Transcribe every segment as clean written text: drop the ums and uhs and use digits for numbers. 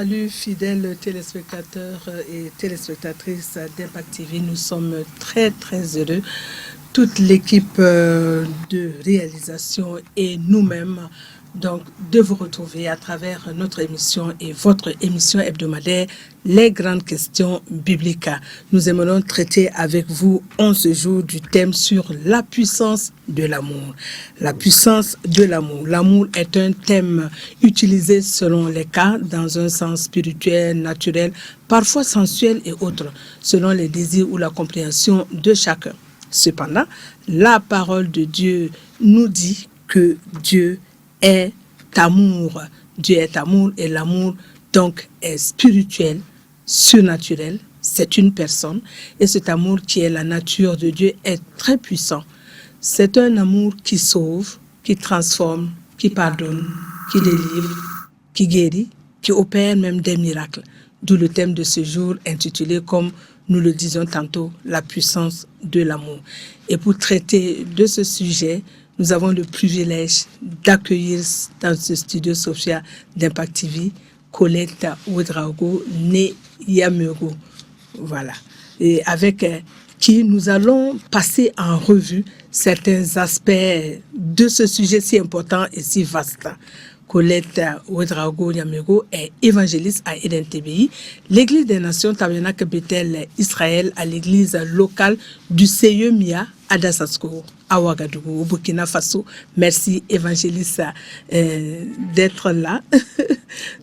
Salut fidèles téléspectateurs et téléspectatrices d'Impact TV. Nous sommes très très heureux, toute l'équipe de réalisation et nous-mêmes, donc de vous retrouver à travers notre émission et votre émission hebdomadaire, les grandes questions bibliques. Nous aimerons traiter avec vous 11 jours du thème sur la puissance de l'amour. La puissance de l'amour. L'amour est un thème utilisé selon les cas, dans un sens spirituel, naturel, parfois sensuel et autres, selon les désirs ou la compréhension de chacun. Cependant, la parole de Dieu nous dit que Dieu est amour. Dieu est amour et l'amour donc est spirituel, surnaturel. C'est une personne et cet amour qui est la nature de Dieu est très puissant. C'est un amour qui sauve, qui transforme, qui pardonne, qui délivre, qui guérit, qui opère même des miracles. D'où le thème de ce jour intitulé, comme nous le disons tantôt, la puissance de l'amour. Et pour traiter de ce sujet, nous avons le privilège d'accueillir dans ce studio Sophia d'Impact TV, Colette Ouedraogo, née Yamego. Voilà. Et avec qui nous allons passer en revue certains aspects de ce sujet si important et si vaste. Colette Ouedraogo Yamego est évangéliste à Eden TBI, l'Église des Nations Tabernacle Bethel Israël à l'église locale du CIE Mia à Dassasko, à Ouagadougou, au Burkina Faso. Merci évangéliste d'être là.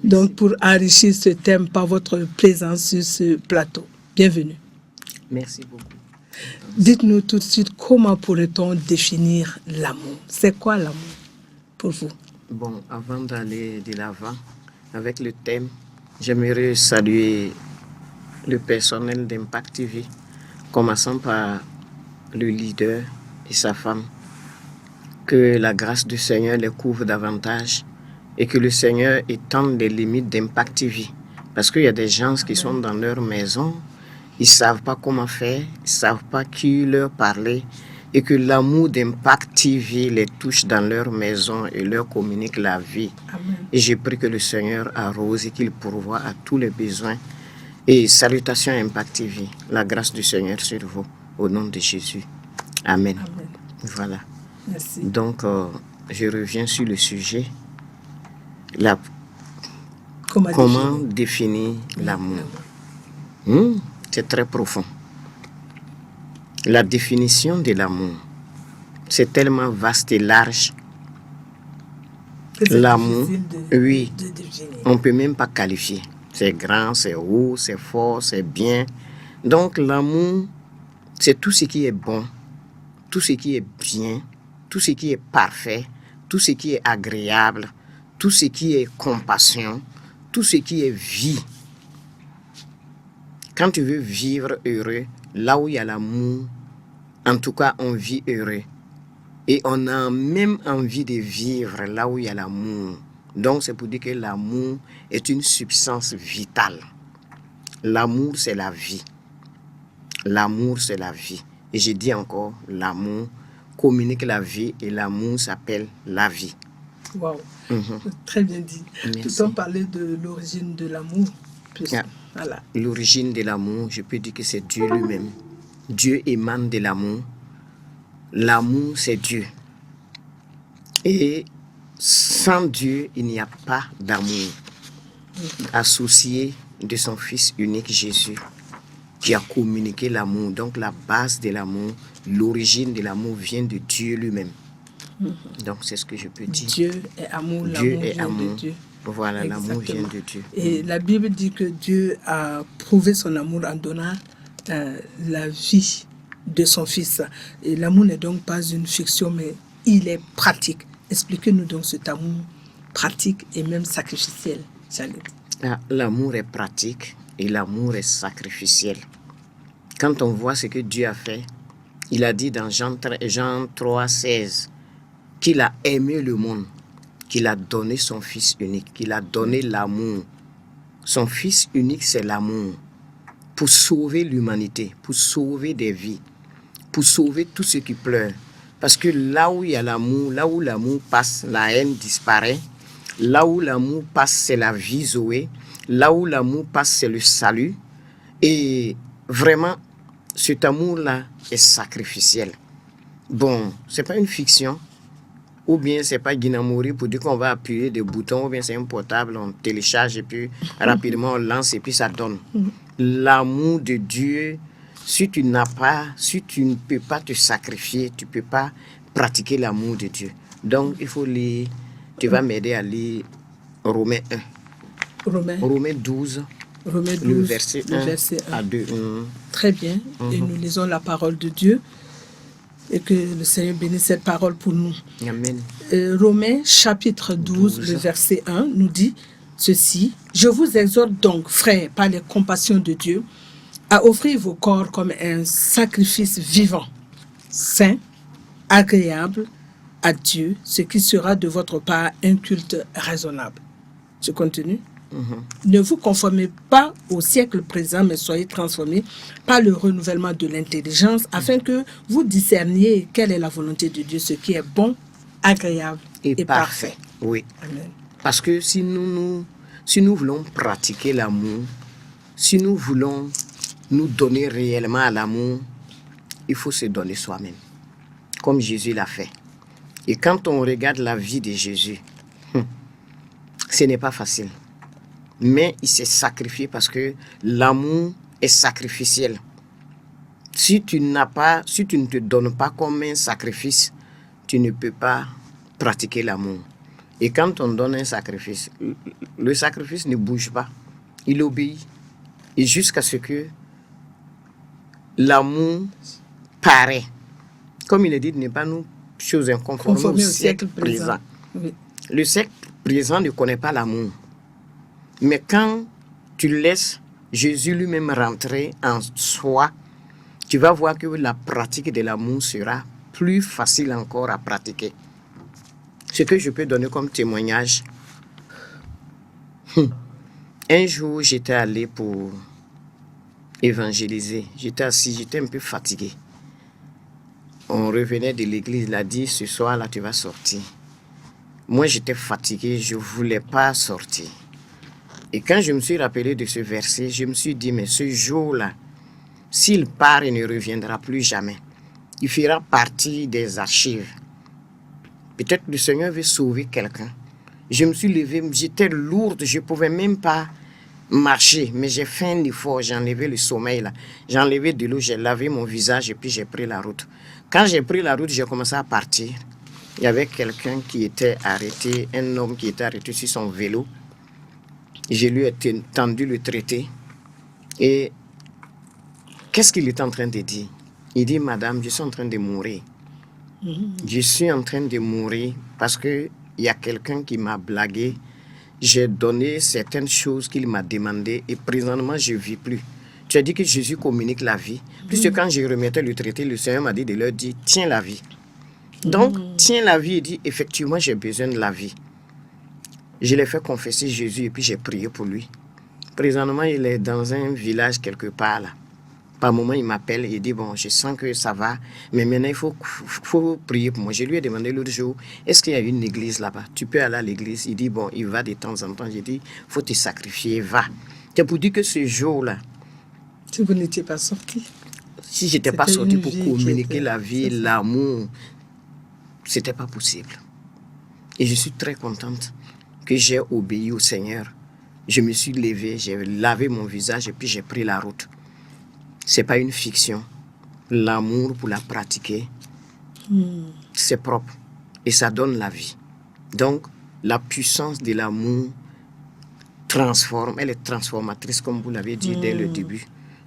Donc pour enrichir ce thème par votre présence sur ce plateau. Bienvenue. Merci beaucoup. Dites-nous tout de suite comment pourrait-on définir l'amour? C'est quoi l'amour pour vous? Bon, avant d'aller de l'avant avec le thème, j'aimerais saluer le personnel d'Impact TV, commençant par le leader et sa femme. Que la grâce du Seigneur les couvre davantage et que le Seigneur étende les limites d'Impact TV. Parce qu'il y a des gens qui sont dans leur maison, ils ne savent pas comment faire, ils ne savent pas qui leur parler. Et que l'amour d'Impact TV les touche dans leur maison et leur communique la vie. Amen. Et j'ai pris que le Seigneur arrose et qu'il pourvoie à tous les besoins. Et salutations Impact TV, la grâce du Seigneur sur vous, au nom de Jésus. Amen. Amen. Voilà. Merci. Donc, je reviens sur le sujet. Comment définir l'amour? C'est très profond. La définition de l'amour, c'est tellement vaste et large. L'amour, oui, on ne peut même pas qualifier. C'est grand, c'est haut, c'est fort, c'est bien. Donc l'amour, c'est tout ce qui est bon, tout ce qui est bien, tout ce qui est parfait, tout ce qui est agréable, tout ce qui est compassion, tout ce qui est vie. Quand tu veux vivre heureux, là où il y a l'amour, en tout cas, on vit heureux. Et on a même envie de vivre là où il y a l'amour. Donc, c'est pour dire que l'amour est une substance vitale. L'amour, c'est la vie. L'amour, c'est la vie. Et je dis encore, l'amour communique la vie et l'amour s'appelle la vie. Wow. Très bien dit. Peut-on parler de l'origine de l'amour? Voilà. L'origine de l'amour, je peux dire que c'est Dieu lui-même. Dieu émane de l'amour. L'amour, c'est Dieu. Et sans Dieu, il n'y a pas d'amour. Associé de son Fils unique Jésus, qui a communiqué l'amour. Donc la base de l'amour, l'origine de l'amour vient de Dieu lui-même. Donc c'est ce que je peux dire. Dieu est amour, Dieu l'amour est vient amour. de Dieu. Voilà, Exactement. l'amour vient de Dieu. Et la Bible dit que Dieu a prouvé son amour en donnant la vie de son Fils. Et l'amour n'est donc pas une fiction, mais il est pratique. Expliquez-nous donc cet amour pratique et même sacrificiel. L'amour est pratique et l'amour est sacrificiel. Quand on voit ce que Dieu a fait, il a dit dans Jean 3,16 qu'il a aimé le monde, qu'il a donné son Fils unique, qu'il a donné l'amour. Son Fils unique, c'est l'amour. Pour sauver l'humanité, pour sauver des vies, pour sauver tous ceux qui pleurent. Parce que là où il y a l'amour, là où l'amour passe, la haine disparaît. Là où l'amour passe, c'est la vie, Zoé. Là où l'amour passe, c'est le salut. Et vraiment, cet amour-là est sacrificiel. Bon, c'est pas une fiction. Ou bien c'est pas Guinamori pour dire qu'on va appuyer des boutons, ou bien c'est un portable, on télécharge et puis rapidement on lance et puis ça donne. L'amour de Dieu, si tu ne peux pas te sacrifier, tu ne peux pas pratiquer l'amour de Dieu. Donc il faut lire, tu vas m'aider à lire Romains 1. Romains 12. Le verset 1 à 2. Très bien. Et nous lisons la parole de Dieu. Et que le Seigneur bénisse cette parole pour nous. Amen. Romains chapitre 12, le verset 1 nous dit ceci. Je vous exhorte donc, frères, par les compassions de Dieu, à offrir vos corps comme un sacrifice vivant, saint, agréable à Dieu, ce qui sera de votre part un culte raisonnable. Je continue. Ne vous conformez pas au siècle présent, mais soyez transformés par le renouvellement de l'intelligence, afin que vous discerniez quelle est la volonté de Dieu, ce qui est bon, agréable et parfait. Oui. Amen. Parce que si nous voulons pratiquer l'amour, si nous voulons nous donner réellement à l'amour, il faut se donner soi-même, comme Jésus l'a fait. Et quand on regarde la vie de Jésus, ce n'est pas facile. Mais il s'est sacrifié parce que l'amour est sacrificiel. Si tu ne te donnes pas comme un sacrifice, tu ne peux pas pratiquer l'amour. Et quand on donne un sacrifice, le sacrifice ne bouge pas. Il obéit. Et jusqu'à ce que l'amour paraît. Comme il est dit, n'est pas nous choses inconformes au siècle présent. Oui. Le siècle présent ne connaît pas l'amour. Mais quand tu laisses Jésus lui-même rentrer en soi, tu vas voir que la pratique de l'amour sera plus facile encore à pratiquer. Ce que je peux donner comme témoignage, un jour j'étais allé pour évangéliser. J'étais assis, j'étais un peu fatigué. On revenait de l'église, il a dit, ce soir-là, tu vas sortir. Moi, j'étais fatigué, je ne voulais pas sortir. Et quand je me suis rappelé de ce verset, je me suis dit, mais ce jour-là, s'il part, il ne reviendra plus jamais. Il fera partie des archives. Peut-être le Seigneur veut sauver quelqu'un. Je me suis levé, j'étais lourde, je ne pouvais même pas marcher, mais j'ai fait un effort, j'ai enlevé le sommeil là. J'ai enlevé de l'eau, j'ai lavé mon visage et puis j'ai pris la route. Quand j'ai pris la route, j'ai commencé à partir. Il y avait quelqu'un qui était arrêté, un homme qui était arrêté sur son vélo. Je lui ai tendu le traité. Et qu'est-ce qu'il est en train de dire? Il dit, madame, je suis en train de mourir. Je suis en train de mourir parce qu'il y a quelqu'un qui m'a blagué. J'ai donné certaines choses qu'il m'a demandées et présentement, je ne vis plus. Tu as dit que Jésus communique la vie. Puisque quand je remettais le traité, le Seigneur m'a dit de leur dire, tiens la vie. Donc, tiens la vie et dit, effectivement, j'ai besoin de la vie. Je l'ai fait confesser Jésus et puis j'ai prié pour lui. Présentement, il est dans un village quelque part là. Par moment, il m'appelle et il dit, bon, je sens que ça va, mais maintenant, il faut prier pour moi. Je lui ai demandé l'autre jour, est-ce qu'il y a une église là-bas? Tu peux aller à l'église? Il dit, bon, il va de temps en temps. J'ai dit, il faut te sacrifier, va. C'est pour dire que ce jour-là... Si vous n'étiez pas sorti? Si je n'étais pas sorti pour communiquer la vie, l'amour, ce n'était pas possible. Et je suis très contente que j'ai obéi au Seigneur. Je me suis levé, j'ai lavé mon visage et puis j'ai pris la route. Ce n'est pas une fiction. L'amour, pour la pratiquer, c'est propre. Et ça donne la vie. Donc, la puissance de l'amour transforme. Elle est transformatrice, comme vous l'avez dit dès le début.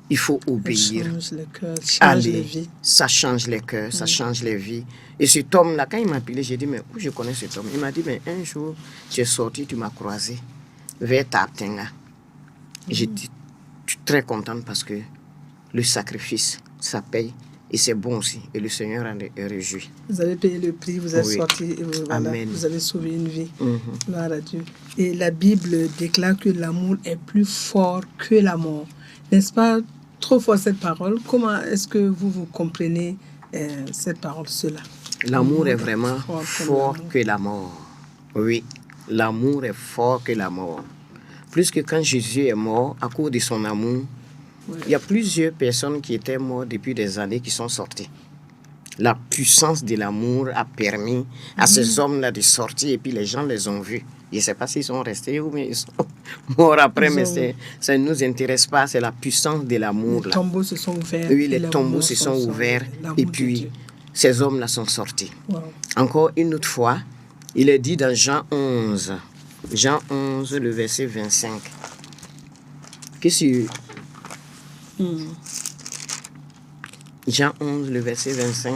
Il faut obéir. Ça change les cœurs, ça change les vies. Ça change les cœurs, ça change les vies. Et cet homme-là, quand il m'a appelé, j'ai dit, mais où je connais cet homme? Il m'a dit, mais un jour, tu es sorti, tu m'as croisé vers Taptenga. J'étais très contente parce que le sacrifice, ça paye et c'est bon aussi. Et le Seigneur en est réjoui. Vous avez payé le prix, vous êtes sorti et vous avez sauvé une vie. Gloire à Dieu. Et la Bible déclare que l'amour est plus fort que la mort. N'est-ce pas trop fort cette parole? Comment est-ce que vous comprenez cette parole, cela? L'amour est vraiment fort que la mort. Oui. l'amour est fort que la mort. Plus que quand Jésus est mort, à cause de son amour, il y a plusieurs personnes qui étaient mortes depuis des années qui sont sorties. La puissance de l'amour a permis à ces hommes-là de sortir et puis les gens les ont vus. Je ne sais pas s'ils sont restés ou mais ils sont morts après, mais ça ne nous intéresse pas. C'est la puissance de l'amour. Les tombeaux se sont ouverts. Oui, les tombeaux se sont ouverts et puis ces hommes-là sont sortis. Wow. Encore une autre fois, il est dit dans Jean 11, le verset 25, que sur Jean 11, le verset 25.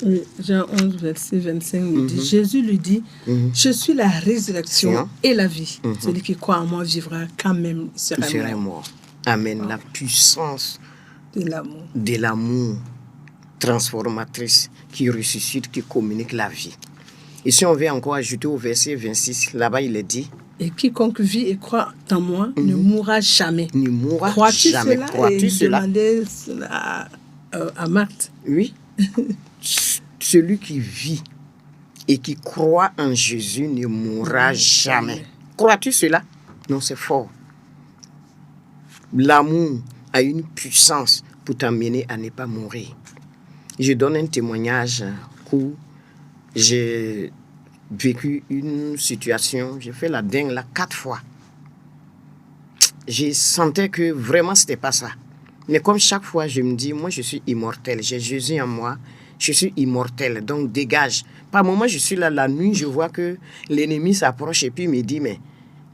Oui, Jean 11, verset 25 nous dit, Jésus lui dit, je suis la résurrection et la vie. Celui qui croit en moi vivra quand même, il sera mort. Amen. La puissance de l'amour transformatrice qui ressuscite, qui communique la vie. Et si on veut encore ajouter au verset 26, là-bas il est dit, et quiconque vit et croit en moi ne mourra jamais. Ne mourra Crois-tu jamais. cela? Crois-tu cela? Demandez cela à Marthe. Oui. Celui qui vit et qui croit en Jésus ne mourra jamais. Crois-tu cela? Non, c'est fort. L'amour a une puissance pour t'amener à ne pas mourir. Je donne un témoignage où j'ai vécu une situation, j'ai fait la dingue là 4 fois. Je sentais que vraiment c'était pas ça. Mais comme chaque fois je me dis, moi je suis immortel, j'ai Jésus en moi, je suis immortel, donc dégage. Par moment je suis là la nuit, je vois que l'ennemi s'approche et puis me dit, mais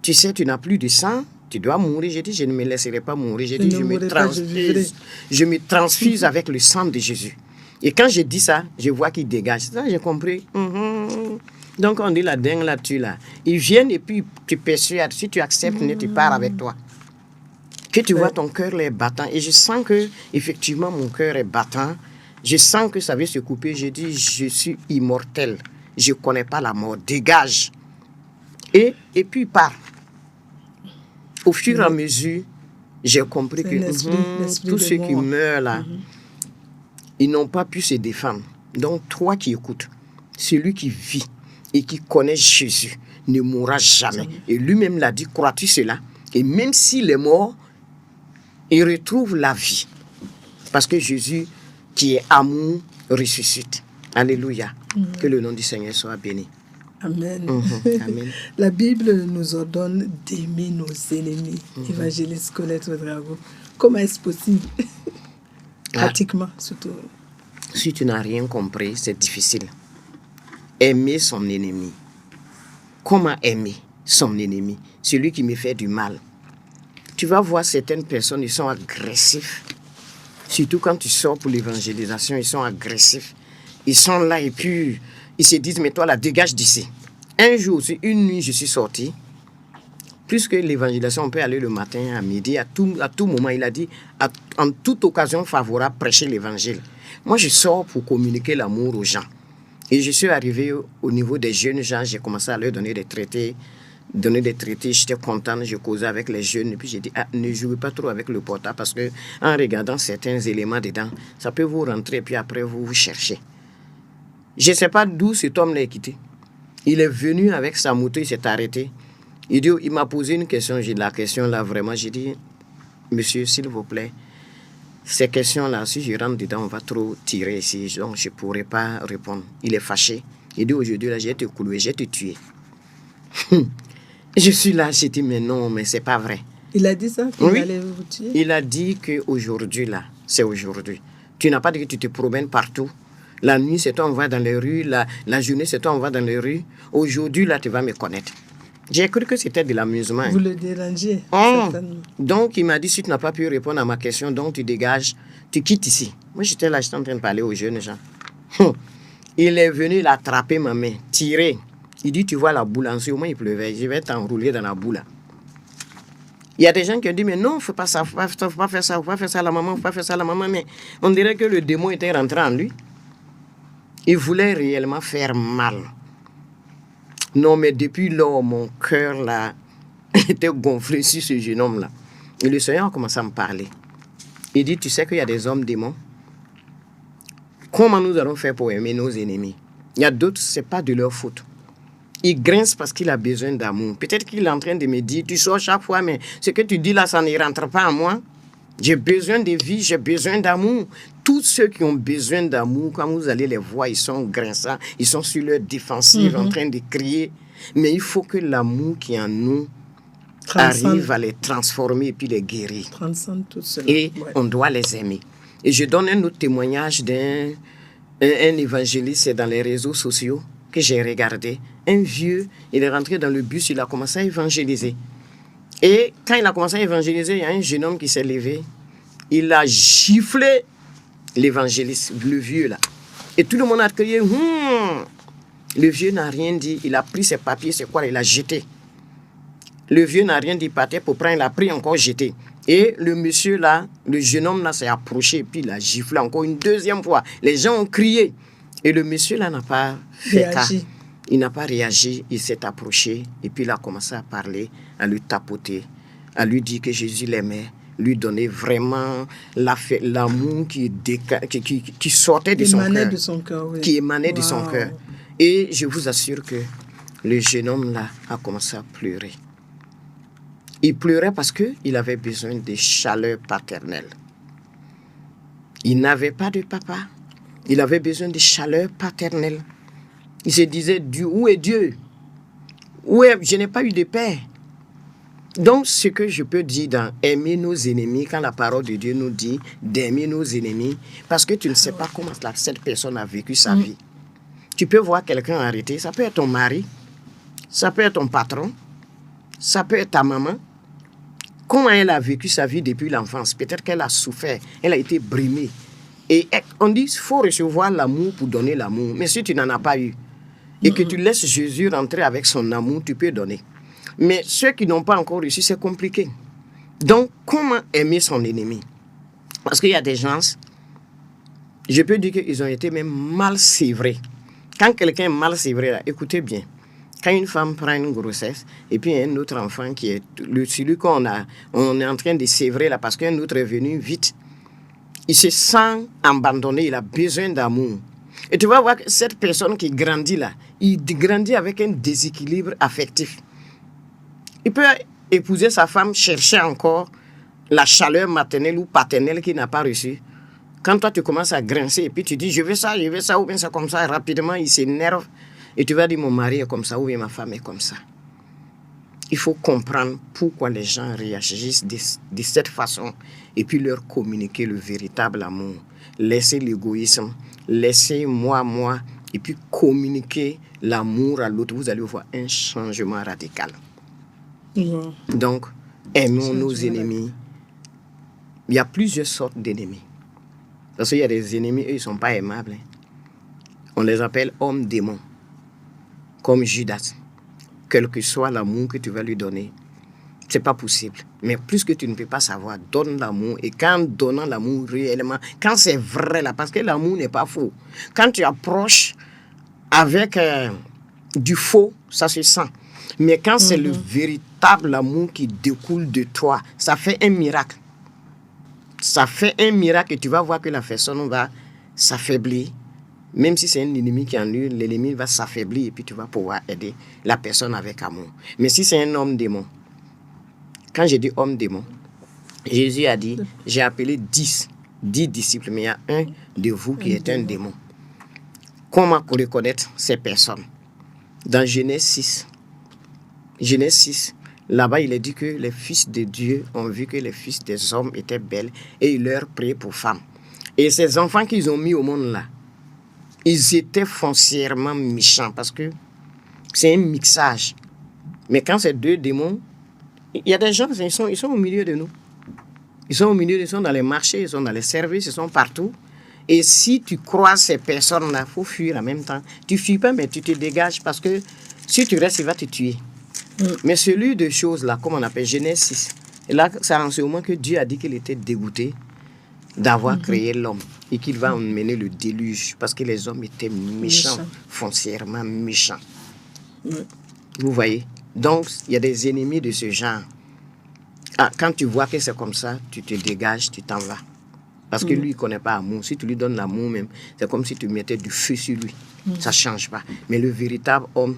tu sais, tu n'as plus de sang, tu dois mourir. J'ai dit, je ne me laisserai pas mourir. J'ai dit, je me transfuse avec le sang de Jésus. Et quand je dis ça, je vois qu'il dégage. Ça, j'ai compris. Donc, on dit la dingue là-dessus, là. Ils viennent et puis tu persuades. Si tu acceptes, tu pars avec toi. Que tu vois ton cœur est battant. Et je sens que, effectivement, mon cœur est battant. Je sens que ça veut se couper. Je dis, je suis immortel. Je ne connais pas la mort. Dégage. Et puis, part. Au fur et à mesure, j'ai compris que tous ceux qui meurent là, ils n'ont pas pu se défendre. Donc, toi qui écoutes, celui qui vit et qui connaît Jésus ne mourra jamais. Et lui-même l'a dit, crois-tu cela? Et même s'il est mort, il retrouve la vie. Parce que Jésus, qui est amour, ressuscite. Alléluia. Que le nom du Seigneur soit béni. Amen. Amen. La Bible nous ordonne d'aimer nos ennemis. Évangéliste Colette Ouedraogo. Comment est-ce possible? Pratiquement, surtout. Si tu n'as rien compris, c'est difficile. Aimer son ennemi. Comment aimer son ennemi? Celui qui me fait du mal. Tu vas voir certaines personnes, ils sont agressifs. Surtout quand tu sors pour l'évangélisation, ils sont agressifs. Ils sont là et puis ils se disent, mais toi là, dégage d'ici. Un jour, une nuit, je suis sorti. Plus que l'évangélisation, on peut aller le matin, à midi, à tout moment. Il a dit, en toute occasion favorable, prêcher l'évangile. Moi, je sors pour communiquer l'amour aux gens. Et je suis arrivé au niveau des jeunes gens, j'ai commencé à leur donner des traités. J'étais content, je causais avec les jeunes. Et puis j'ai dit, ne jouez pas trop avec le portable parce que en regardant certains éléments dedans, ça peut vous rentrer et puis après vous cherchez. Je ne sais pas d'où cet homme l'a quitté. Il est venu avec sa moto, il s'est arrêté. Il m'a posé une question. La question là, vraiment, j'ai dit, monsieur, s'il vous plaît, ces questions-là, si je rentre dedans, on va trop tirer ici. Donc, je ne pourrai pas répondre. Il est fâché. Il dit, aujourd'hui, là, j'ai te cloué, j'ai te tué. Je suis là, j'ai dit, mais non, mais ce n'est pas vrai. Il a dit ça? Oui. Allait vous tuer? Il a dit qu'aujourd'hui, là, c'est aujourd'hui. Tu n'as pas dit que tu te promènes partout. La nuit, c'est toi, on va dans les rues. La journée, c'est toi, on va dans les rues. Aujourd'hui, là, tu vas me connaître. J'ai cru que c'était de l'amusement. Vous le dérangez, certainement. Donc, il m'a dit, si tu n'as pas pu répondre à ma question, donc tu dégages, tu quittes ici. Moi, j'étais là, j'étais en train de parler aux jeunes gens. Il est venu, il a attrapé ma main, tiré. Il dit, tu vois la boule en dessous, au moins il pleuvait, je vais t'enrouler dans la boule. Il y a des gens qui ont dit, mais non, il ne faut pas ça, faut pas faire ça, faut pas faire ça à la maman, faut pas faire ça à la maman. Mais on dirait que le démon était rentré en lui. Il voulait réellement faire mal. Non, mais depuis lors, mon cœur là était gonflé sur ce jeune homme-là. Et le Seigneur a commencé à me parler. Il dit, tu sais qu'il y a des hommes démons. Comment nous allons faire pour aimer nos ennemis? Il y a d'autres, ce n'est pas de leur faute. Il grince parce qu'il a besoin d'amour. Peut-être qu'il est en train de me dire, tu sors chaque fois, mais ce que tu dis là, ça ne rentre pas en moi. J'ai besoin de vie, j'ai besoin d'amour. Tous ceux qui ont besoin d'amour, quand vous allez les voir, ils sont grinçants, ils sont sur leur défensive, en train de crier. Mais il faut que l'amour qui est en nous arrive à les transformer et puis les guérir. Transcende tout cela. Et on doit les aimer. Et je donne un autre témoignage d'un évangéliste dans les réseaux sociaux que j'ai regardé. Un vieux, il est rentré dans le bus, il a commencé à évangéliser. Et quand il a commencé à évangéliser, il y a un jeune homme qui s'est levé. Il a giflé l'évangéliste, le vieux là. Et tout le monde a crié. Le vieux n'a rien dit. Il a pris ses papiers, c'est quoi, il a jeté. Le vieux n'a rien dit, partait pour prendre, il a pris, encore jeté. Et le monsieur là, le jeune homme là s'est approché, puis il a giflé encore une deuxième fois. Les gens ont crié. Et le monsieur là n'a pas fait cas. Il n'a pas réagi, il s'est approché, et puis il a commencé à parler, à lui tapoter, à lui dire que Jésus l'aimait, lui donner vraiment l'amour qui sortait de son cœur, qui émanait de son cœur. Et je vous assure que le jeune homme là a commencé à pleurer. Il pleurait parce qu'il avait besoin de chaleur paternelle. Il n'avait pas de papa. Il avait besoin de chaleur paternelle. Il se disait, où est Dieu? Je n'ai pas eu de père. Donc, ce que je peux dire dans aimer nos ennemis, quand la parole de Dieu nous dit d'aimer nos ennemis, parce que tu ne sais pas comment cette personne a vécu sa vie. Tu peux voir quelqu'un arrêté, ça peut être ton mari, ça peut être ton patron, ça peut être ta maman. Comment elle a vécu sa vie depuis l'enfance? Peut-être qu'elle a souffert, elle a été brimée. Et on dit qu'il faut recevoir l'amour pour donner l'amour. Mais si tu n'en as pas eu, et que tu laisses Jésus rentrer avec son amour, tu peux donner. Mais ceux qui n'ont pas encore reçu, c'est compliqué. Donc, comment aimer son ennemi? Parce qu'il y a des gens, je peux dire qu'ils ont été même mal sévrés. Quand quelqu'un est mal sévré, là, écoutez bien. Quand une femme prend une grossesse, et puis un autre enfant qui est celui on est en train de sévrer là, parce qu'un autre est venu vite, il se sent abandonné, il a besoin d'amour. Et tu vas voir que cette personne qui grandit là, il grandit avec un déséquilibre affectif. Il peut épouser sa femme, chercher encore la chaleur maternelle ou paternelle qu'il n'a pas reçue. Quand toi tu commences à grincer et puis tu dis je veux ça, ou bien ça comme ça, rapidement il s'énerve et tu vas dire mon mari est comme ça ou bien ma femme est comme ça. Il faut comprendre pourquoi les gens réagissent de cette façon et puis leur communiquer le véritable amour. Laisser l'égoïsme, laisser moi, et puis communiquer l'amour à l'autre. Vous allez voir un changement radical. Donc, aimons nos ennemis. Il y a plusieurs sortes d'ennemis. Parce qu'il y a des ennemis, eux, ils ne sont pas aimables. On les appelle hommes démons, comme Judas. Quel que soit l'amour que tu vas lui donner, c'est pas possible. Mais plus que tu ne peux pas savoir, donne l'amour. Et quand donnant l'amour réellement, quand c'est vrai là, parce que l'amour n'est pas faux. Quand tu approches avec du faux, ça se sent. Mais quand c'est le véritable amour qui découle de toi, ça fait un miracle. Ça fait un miracle et tu vas voir que la personne va s'affaiblir. Même si c'est un ennemi qui est en lui, l'ennemi va s'affaiblir et puis tu vas pouvoir aider la personne avec amour. Mais si c'est un homme démon, quand j'ai dit homme démon, Jésus a dit, j'ai appelé 10 disciples, mais il y a un de vous qui est un démon. Comment reconnaître ces personnes? Dans Genèse 6, là-bas il est dit que les fils de Dieu ont vu que les fils des hommes étaient belles et ils leur priaient pour femmes. Et ces enfants qu'ils ont mis au monde là, ils étaient foncièrement méchants parce que c'est un mixage. Mais quand c'est deux démons, il y a des gens, ils sont au milieu de nous. Ils sont au milieu, ils sont dans les marchés, ils sont dans les services, ils sont partout. Et si tu croises ces personnes-là, il faut fuir en même temps. Tu ne fuis pas, mais tu te dégages parce que si tu restes, il va te tuer. Mais celui de choses là, comme on appelle Genèse 6, et là, c'est en ce moment que Dieu a dit qu'il était dégoûté d'avoir créé l'homme et qu'il va emmener le déluge parce que les hommes étaient méchants. Foncièrement méchants. Vous voyez? Donc, il y a des ennemis de ce genre. Quand tu vois que c'est comme ça, tu te dégages, tu t'en vas. Parce que lui, il ne connaît pas l'amour. Si tu lui donnes l'amour même, c'est comme si tu mettais du feu sur lui. Ça ne change pas. Mais le véritable homme,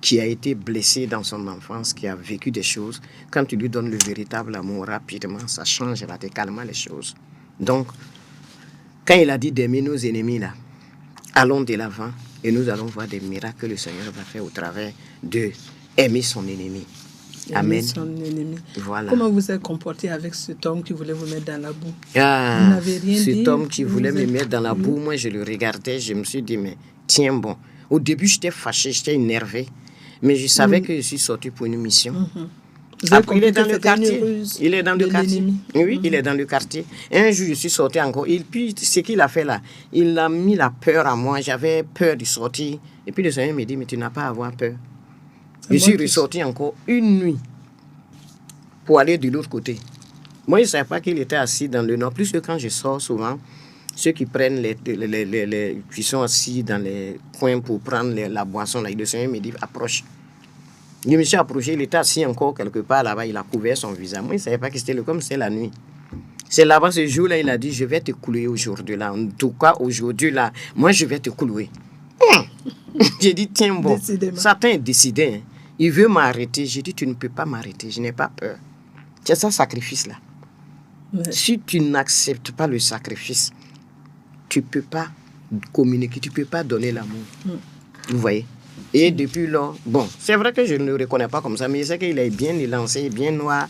qui a été blessé dans son enfance, qui a vécu des choses, quand tu lui donnes le véritable amour rapidement, ça change radicalement les choses. Donc, quand il a dit d'aimer nos ennemis, là, allons de l'avant et nous allons voir des miracles que le Seigneur va faire au travers de aimer son ennemi. Amen. Son ennemi. Voilà. Comment vous êtes comporté avec cet homme qui voulait vous mettre dans la boue? Ah, vous n'avez rien dit. Cet homme qui voulait me mettre dans la boue, moi je le regardais, je me suis dit, mais tiens bon. Au début, j'étais fâché, j'étais énervé, mais je savais que je suis sorti pour une mission. Après, il est dans le quartier. Il est dans le quartier. Oui, il est dans le quartier. Un jour, je suis sorti encore. Et puis, ce qu'il a fait là, il a mis la peur à moi. J'avais peur de sortir. Et puis, le Seigneur me dit, mais tu n'as pas à avoir peur. Je suis ressorti encore une nuit pour aller de l'autre côté. Moi, je ne savais pas qu'il était assis dans le nord. Plus que quand je sors souvent, ceux qui prennent qui sont assis dans les coins pour prendre la boisson, là, le Seigneur me dit, approche. Je me suis approché, il était assis encore quelque part là-bas, il a couvert son visage. Moi, je ne savais pas que c'était comme c'était la nuit. C'est là-bas, ce jour-là, il a dit, je vais te clouer aujourd'hui là. En tout cas, aujourd'hui là, moi, je vais te clouer. J'ai dit, tiens bon, Satan est décidé. Hein. Il veut m'arrêter. J'ai dit, tu ne peux pas m'arrêter, je n'ai pas peur. C'est ça, sacrifice là. Ouais. Si tu n'acceptes pas le sacrifice, tu ne peux pas communiquer, tu ne peux pas donner l'amour. Vous voyez? Et depuis là, bon, c'est vrai que je ne le reconnais pas comme ça, mais je sais qu'il est bien élancé, bien noir.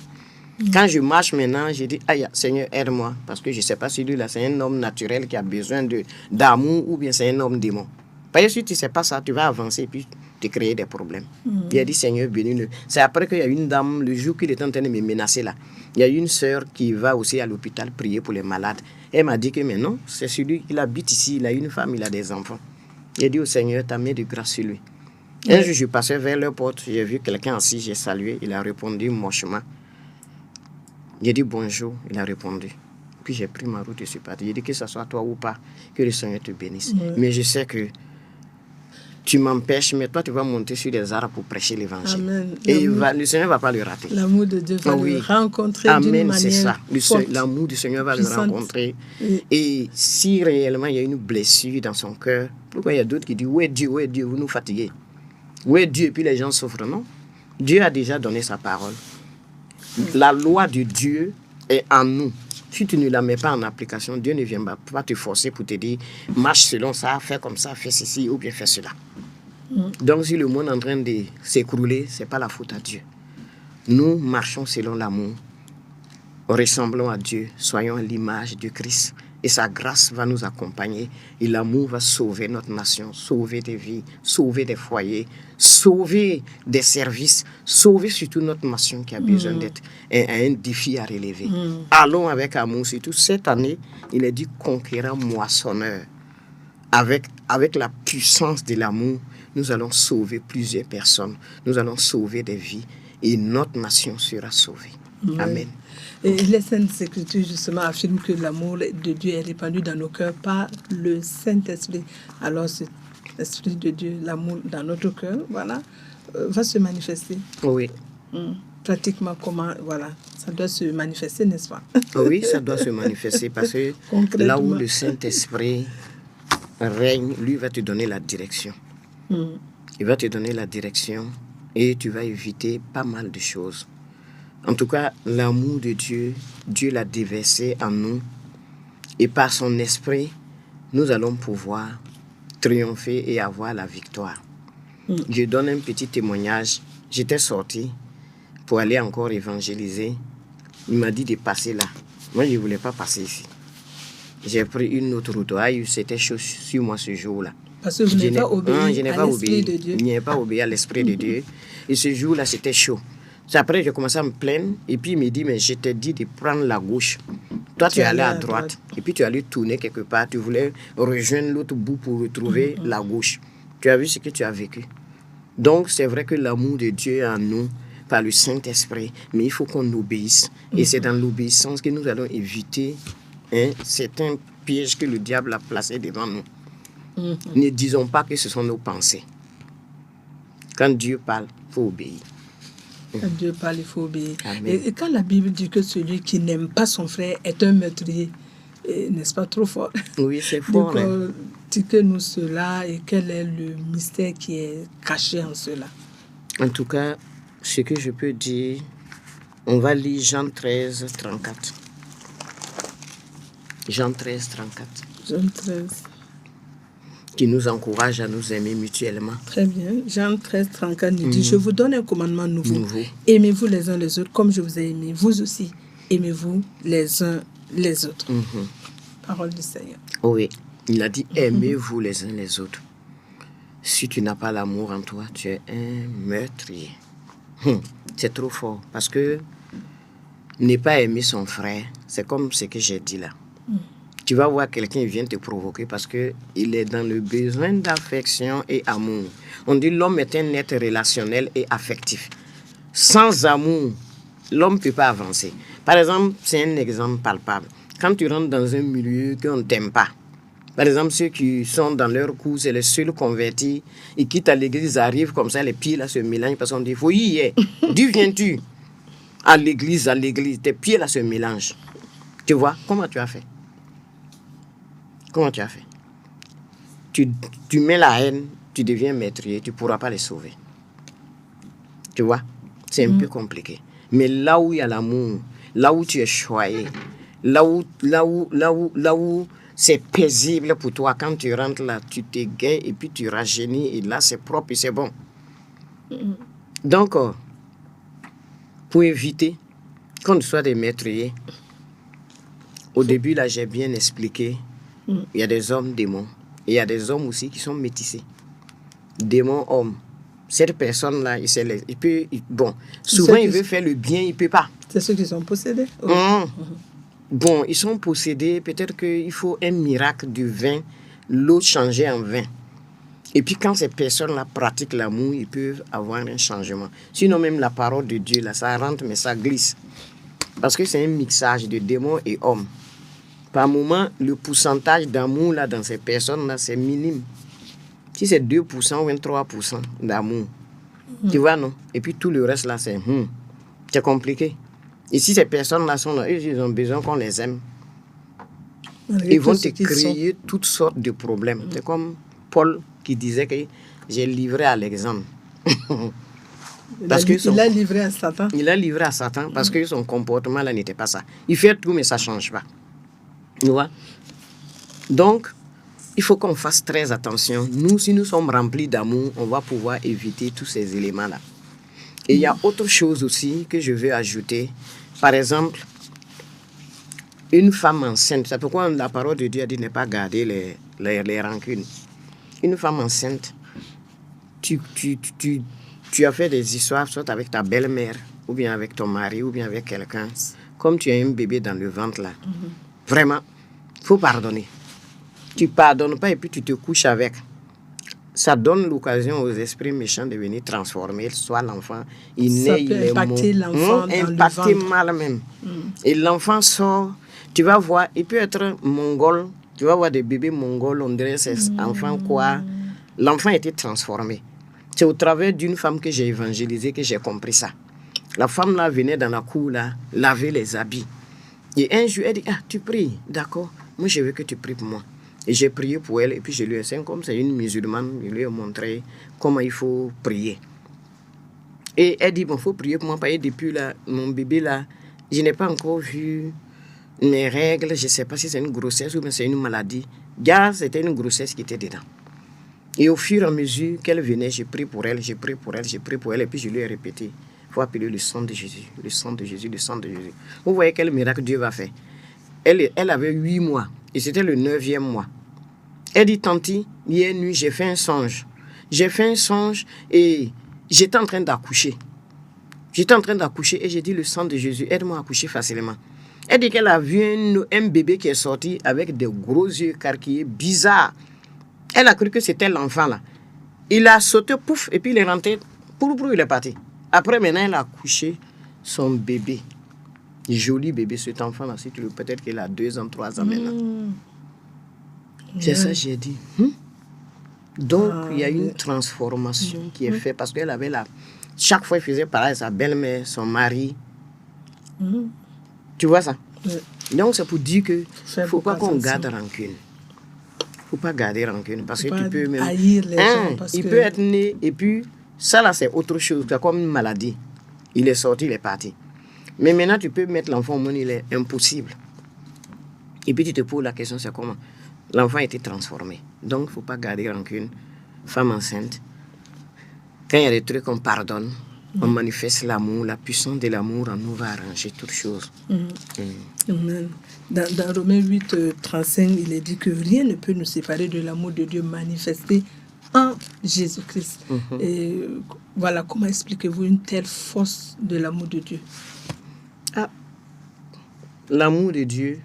Quand je marche maintenant, je dis, aïe, Seigneur, aide-moi. Parce que je ne sais pas si lui, là, c'est un homme naturel qui a besoin d'amour ou bien c'est un homme démon. Parce que si tu ne sais pas ça, tu vas avancer et puis te créer des problèmes. Il a dit, Seigneur, bénis-le. C'est après qu'il y a une dame, le jour qu'il était en train de me menacer là, il y a une sœur qui va aussi à l'hôpital prier pour les malades. Elle m'a dit que, mais non, c'est celui qui habite ici, il a une femme, il a des enfants. Il a dit au Seigneur, ta main de grâce sur lui. Un jour, je passais vers leur porte, j'ai vu quelqu'un assis, j'ai salué, il a répondu mochement. J'ai dit bonjour, il a répondu. Puis j'ai pris ma route et je suis parti. J'ai dit que ce soit toi ou pas, que le Seigneur te bénisse. Mais je sais que tu m'empêches, mais toi tu vas monter sur des arbres pour prêcher l'évangile. Amen. Et le Seigneur ne va pas le rater. L'amour de Dieu va le rencontrer d'une manière c'est ça. forte. L'amour du Seigneur va puissante. Le rencontrer. Et si réellement il y a une blessure dans son cœur, pourquoi il y a d'autres qui disent, où est Dieu, vous nous fatiguez. Où est Dieu? Et puis les gens souffrent, non? Dieu a déjà donné sa parole. La loi de Dieu est en nous. Si tu ne la mets pas en application, Dieu ne vient pas te forcer pour te dire, marche selon ça, fais comme ça, fais ceci ou bien fais cela. Donc si le monde est en train de s'écrouler, ce n'est pas la faute à Dieu. Nous marchons selon l'amour, ressemblons à Dieu, soyons à l'image de Christ. Et sa grâce va nous accompagner. Et l'amour va sauver notre nation, sauver des vies, sauver des foyers, sauver des services, sauver surtout notre nation qui a besoin d'être un défi à relever. Allons avec amour. Surtout cette année, il est dit conquérant moissonneur. Avec la puissance de l'amour, nous allons sauver plusieurs personnes. Nous allons sauver des vies. Et notre nation sera sauvée. Amen. Et les Saintes Écritures, justement, affirment que l'amour de Dieu est répandu dans nos cœurs par le Saint-Esprit. Alors, cet Esprit de Dieu, l'amour dans notre cœur, voilà, va se manifester. Oui. Pratiquement comment, voilà, ça doit se manifester, n'est-ce pas? Oui, ça doit se manifester parce que là où le Saint-Esprit règne, lui va te donner la direction. Il va te donner la direction et tu vas éviter pas mal de choses. En tout cas, l'amour de Dieu, Dieu l'a déversé en nous. Et par son esprit, nous allons pouvoir triompher et avoir la victoire. Je donne un petit témoignage. J'étais sorti pour aller encore évangéliser. Il m'a dit de passer là. Moi, je ne voulais pas passer ici. J'ai pris une autre route. C'était chaud sur moi ce jour-là. Parce que vous n'avez pas obéi à l'Esprit de Dieu. Je n'ai pas obéi à l'Esprit de Dieu. Et ce jour-là, c'était chaud. Après, j'ai commencé à me plaindre. Et puis, il me dit, mais je t'ai dit de prendre la gauche. Toi, tu es allé à droite. Et puis, tu es allé tourner quelque part. Tu voulais rejoindre l'autre bout pour retrouver la gauche. Tu as vu ce que tu as vécu. Donc, c'est vrai que l'amour de Dieu est en nous par le Saint-Esprit. Mais il faut qu'on obéisse. Et c'est dans l'obéissance que nous allons éviter certains pièges que le diable a placés devant nous. Ne disons pas que ce sont nos pensées. Quand Dieu parle, il faut obéir. Quand Dieu parle, il faut obéir. Et quand la Bible dit que celui qui n'aime pas son frère est un meurtrier, n'est-ce pas trop fort? Oui, c'est fort. Donc, dites-nous cela et quel est le mystère qui est caché en cela? En tout cas, ce que je peux dire, on va lire Jean 13, 34. Jean 13, 34. Jean 13. Qui nous encourage à nous aimer mutuellement. Très bien. Jean 13, 34 nous dit, je vous donne un commandement nouveau. Aimez-vous les uns les autres comme je vous ai aimé. Vous aussi, aimez-vous les uns les autres. Parole du Seigneur. Oui, il a dit, aimez-vous les uns les autres. Si tu n'as pas l'amour en toi, tu es un meurtrier. C'est trop fort. Parce que ne pas aimer son frère, c'est comme ce que j'ai dit là. Tu vas voir quelqu'un qui vient te provoquer parce qu'il est dans le besoin d'affection et amour. On dit l'homme est un être relationnel et affectif. Sans amour, l'homme ne peut pas avancer. Par exemple, c'est un exemple palpable. Quand tu rentres dans un milieu qu'on ne t'aime pas, par exemple, ceux qui sont dans leur cours, c'est les seuls convertis, ils quittent à l'église, arrivent comme ça, les pieds là se mélangent parce qu'on dit, il faut y aller. D'où viens-tu? À l'église, tes pieds là se mélangent. Tu vois, comment tu as fait? Comment tu as fait? Tu mets la haine, tu deviens meurtrier, tu ne pourras pas les sauver. Tu vois? C'est un peu compliqué. Mais là où il y a l'amour, là où tu es choyé, là où c'est paisible pour toi, quand tu rentres là, tu t'égayes et puis tu rajeunis et là c'est propre et c'est bon. Donc, pour éviter qu'on soit des meurtriers, au début là j'ai bien expliqué, il y a des hommes démons et il y a des hommes aussi qui sont métissés. Démons, hommes. Cette personne-là, souvent il veut faire le bien, il ne peut pas. C'est ceux qui sont possédés. Bon, ils sont possédés, peut-être qu'il faut un miracle du vin, l'eau changée en vin. Et puis quand ces personnes-là pratiquent l'amour, ils peuvent avoir un changement. Sinon même la parole de Dieu, là, ça rentre mais ça glisse. Parce que c'est un mixage de démons et hommes. Par moment, le pourcentage d'amour là, dans ces personnes-là, c'est minime. Si c'est 2% ou 23% d'amour, tu vois, non? Et puis tout le reste là, c'est compliqué. Et si ces personnes-là sont là, ils ont besoin qu'on les aime. Ils vont te créer toutes sortes de problèmes. C'est comme Paul qui disait que j'ai livré à l'exemple. Il a livré à Satan. Il a livré à Satan parce que son comportement là n'était pas ça. Il fait tout mais ça ne change pas. Tu vois? Donc, il faut qu'on fasse très attention. Nous, si nous sommes remplis d'amour, on va pouvoir éviter tous ces éléments-là. Et il y a autre chose aussi que je veux ajouter. Par exemple, une femme enceinte, c'est pourquoi la parole de Dieu a dit ne pas garder les rancunes. Une femme enceinte, tu as fait des histoires, soit avec ta belle-mère, ou bien avec ton mari, ou bien avec quelqu'un. Comme tu as un bébé dans le ventre là, vraiment, il faut pardonner. Tu ne pardonnes pas et puis tu te couches avec. Ça donne l'occasion aux esprits méchants de venir transformer soit l'enfant. Ça peut impacter l'enfant dans impacter le ventre. mal même. Et l'enfant sort, tu vas voir, il peut être mongol, tu vas voir des bébés mongols, on dirait ces enfants quoi. L'enfant a été transformé. C'est au travers d'une femme que j'ai évangélisé que j'ai compris ça. La femme là venait dans la cour là, laver les habits. Et un jour, elle dit, tu pries, d'accord, moi je veux que tu pries pour moi. Et j'ai prié pour elle et puis je lui ai dit, comme c'est une musulmane, je lui ai montré comment il faut prier. Et elle dit, il faut prier pour moi parce que depuis là, mon bébé là, je n'ai pas encore vu mes règles, je ne sais pas si c'est une grossesse ou bien c'est une maladie. Gars, c'était une grossesse qui était dedans. Et au fur et à mesure qu'elle venait, j'ai prié pour elle, et puis je lui ai répété, il faut appeler le sang de Jésus, le sang de Jésus, le sang de Jésus. Vous voyez quel miracle Dieu va faire. Elle avait 8 mois et c'était le 9e mois. Elle dit, tanti, hier nuit, j'ai fait un songe. J'ai fait un songe et j'étais en train d'accoucher. Et j'ai dit, le sang de Jésus, aide-moi à accoucher facilement. Elle dit qu'elle a vu un bébé qui est sorti avec des gros yeux carquillés, bizarres. Elle a cru que c'était l'enfant là. Il a sauté, pouf, et puis il est rentré, il est parti. Après, maintenant, elle a accouché son bébé. Joli bébé, cet enfant là, peut-être qu'il a 2 ans, 3 ans maintenant. C'est ça que j'ai dit. Donc, il y a une transformation qui est faite parce qu'elle avait chaque fois, elle faisait pareil, sa belle-mère, son mari. Tu vois ça? Donc, c'est pour dire que il ne faut pas qu'on garde rancune. Il ne faut pas garder rancune parce que tu peux même... haïr les gens il peut être né et puis Ça là, c'est autre chose. C'est comme une maladie. Il est sorti, il est parti. Mais maintenant, tu peux mettre l'enfant au monde, il est impossible. Et puis tu te poses la question, c'est comment? L'enfant a été transformé. Donc, il ne faut pas garder rancune. Femme enceinte, quand il y a des trucs qu'on pardonne, on manifeste l'amour, la puissance de l'amour en nous va arranger toutes choses. Amen. Dans Romains 8, 35, il est dit que rien ne peut nous séparer de l'amour de Dieu manifesté en Jésus-Christ. Et voilà, comment expliquez-vous une telle force de l'amour de Dieu? L'amour de Dieu,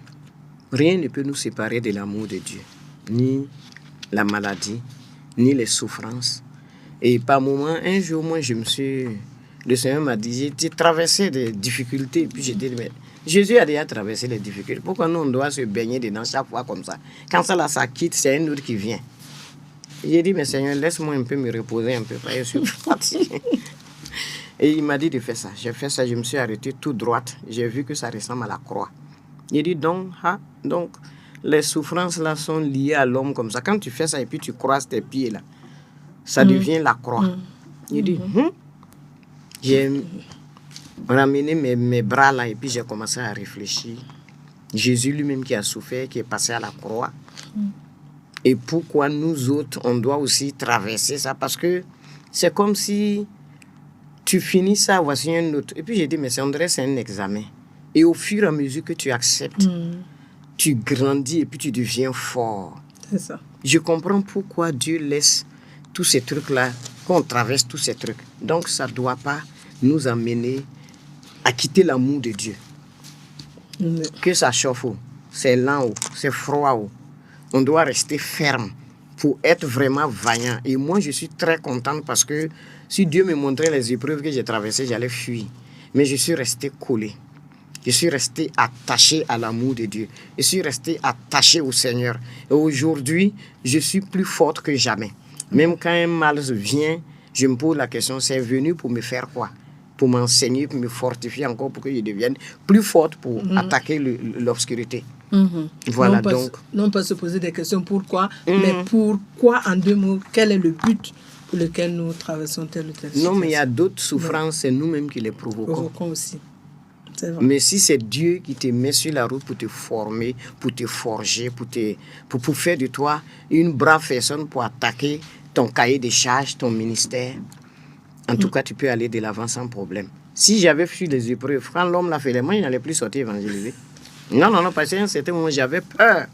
rien ne peut nous séparer de l'amour de Dieu. Ni la maladie, ni les souffrances. Et par moment, un jour, moi, le Seigneur m'a dit, j'ai traversé des difficultés. Puis j'ai dit, mais Jésus a déjà traversé les difficultés. Pourquoi nous, on doit se baigner dedans chaque fois comme ça? Quand ça, là, ça quitte, c'est un autre qui vient. J'ai dit, mais Seigneur, laisse-moi un peu me reposer un peu. Je suis fatigué. Et il m'a dit de faire ça. J'ai fait ça, je me suis arrêté tout droite. J'ai vu que ça ressemble à la croix. Il dit, donc, les souffrances là sont liées à l'homme comme ça. Quand tu fais ça et puis tu croises tes pieds là, ça devient la croix. Il dit, j'ai ramené mes bras là et puis j'ai commencé à réfléchir. Jésus lui-même qui a souffert, qui est passé à la croix. Et pourquoi nous autres, on doit aussi traverser ça? Parce que c'est comme si tu finis ça, voici un autre. Et puis j'ai dit, mais c'est un examen. Et au fur et à mesure que tu acceptes, tu grandis et puis tu deviens fort. C'est ça. Je comprends pourquoi Dieu laisse tous ces trucs-là, qu'on traverse tous ces trucs. Donc ça ne doit pas nous amener à quitter l'amour de Dieu. Que ça chauffe, c'est lent, c'est froid. On doit rester ferme pour être vraiment vaillant. Et moi, je suis très contente parce que si Dieu me montrait les épreuves que j'ai traversées, j'allais fuir. Mais je suis resté collé. Je suis resté attaché à l'amour de Dieu. Je suis resté attaché au Seigneur. Et aujourd'hui, je suis plus forte que jamais. Même quand un mal vient, je me pose la question, c'est venu pour me faire quoi? Pour m'enseigner, pour me fortifier encore, pour que je devienne plus forte pour attaquer l'obscurité. Voilà, non pas se poser des questions pourquoi, mais pourquoi, en deux mots, quel est le but pour lequel nous traversons telle ou telle situation? Non, mais il y a d'autres souffrances, c'est nous-mêmes qui les provoquons. Aussi. Mais si c'est Dieu qui te met sur la route pour te former, pour te forger, pour faire de toi une brave personne pour attaquer ton cahier de charges, ton ministère, en tout cas, tu peux aller de l'avant sans problème. Si j'avais fui les épreuves, quand l'homme l'a fait, moi, je n'allais plus sortir évangéliser. Non, parce qu'à un certain moment, j'avais peur.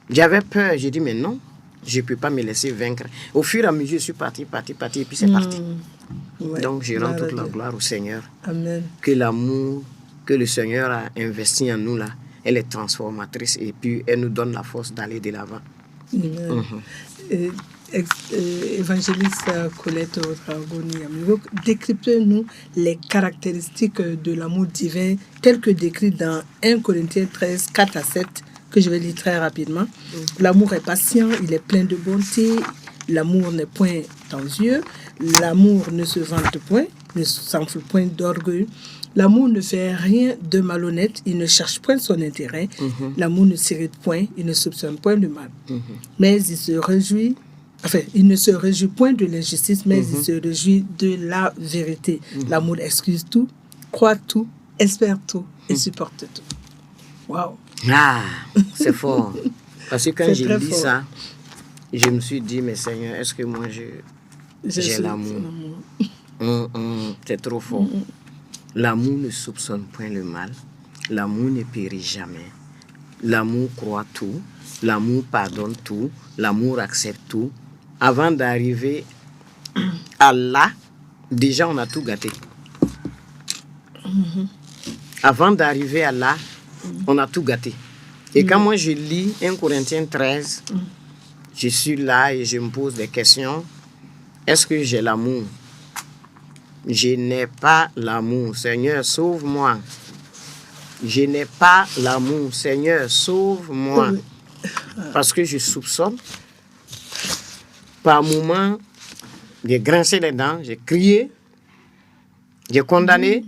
J'ai dit, mais non, je ne peux pas me laisser vaincre. Au fur et à mesure, je suis parti, et puis c'est parti. Ouais, donc, je rends toute la gloire au Seigneur. Amen. Que l'amour que le Seigneur a investi en nous, là, elle est transformatrice et puis elle nous donne la force d'aller de l'avant. Évangéliste Colette Ouedraogo, décryptez-nous les caractéristiques de l'amour divin, telles que décrites dans 1 Corinthiens 13, 4 à 7, que je vais lire très rapidement. L'amour est patient, il est plein de bonté, l'amour n'est point envieux, l'amour ne se vante point, ne s'enfle point d'orgueil. L'amour ne fait rien de malhonnête, il ne cherche point son intérêt. L'amour ne s'irrite point, il ne soupçonne point le mal. Mais il ne se réjouit point de l'injustice, mais il se réjouit de la vérité. L'amour excuse tout, croit tout, espère tout et supporte tout. Waouh! Ah, c'est fort. Parce que quand j'ai dit ça, je me suis dit, mais Seigneur, est-ce que moi j'ai l'amour? C'est trop fort. L'amour ne soupçonne point le mal. L'amour ne périt jamais. L'amour croit tout. L'amour pardonne tout. L'amour accepte tout. Avant d'arriver à là, déjà on a tout gâté. Avant d'arriver à là, on a tout gâté. Et quand moi je lis 1 Corinthiens 13, je suis là et je me pose des questions. Est-ce que j'ai l'amour? Je n'ai pas l'amour. Seigneur, sauve-moi. Je n'ai pas l'amour. Seigneur, sauve-moi. Parce que je soupçonne. Par moments, j'ai grincé les dents, j'ai crié, j'ai condamné,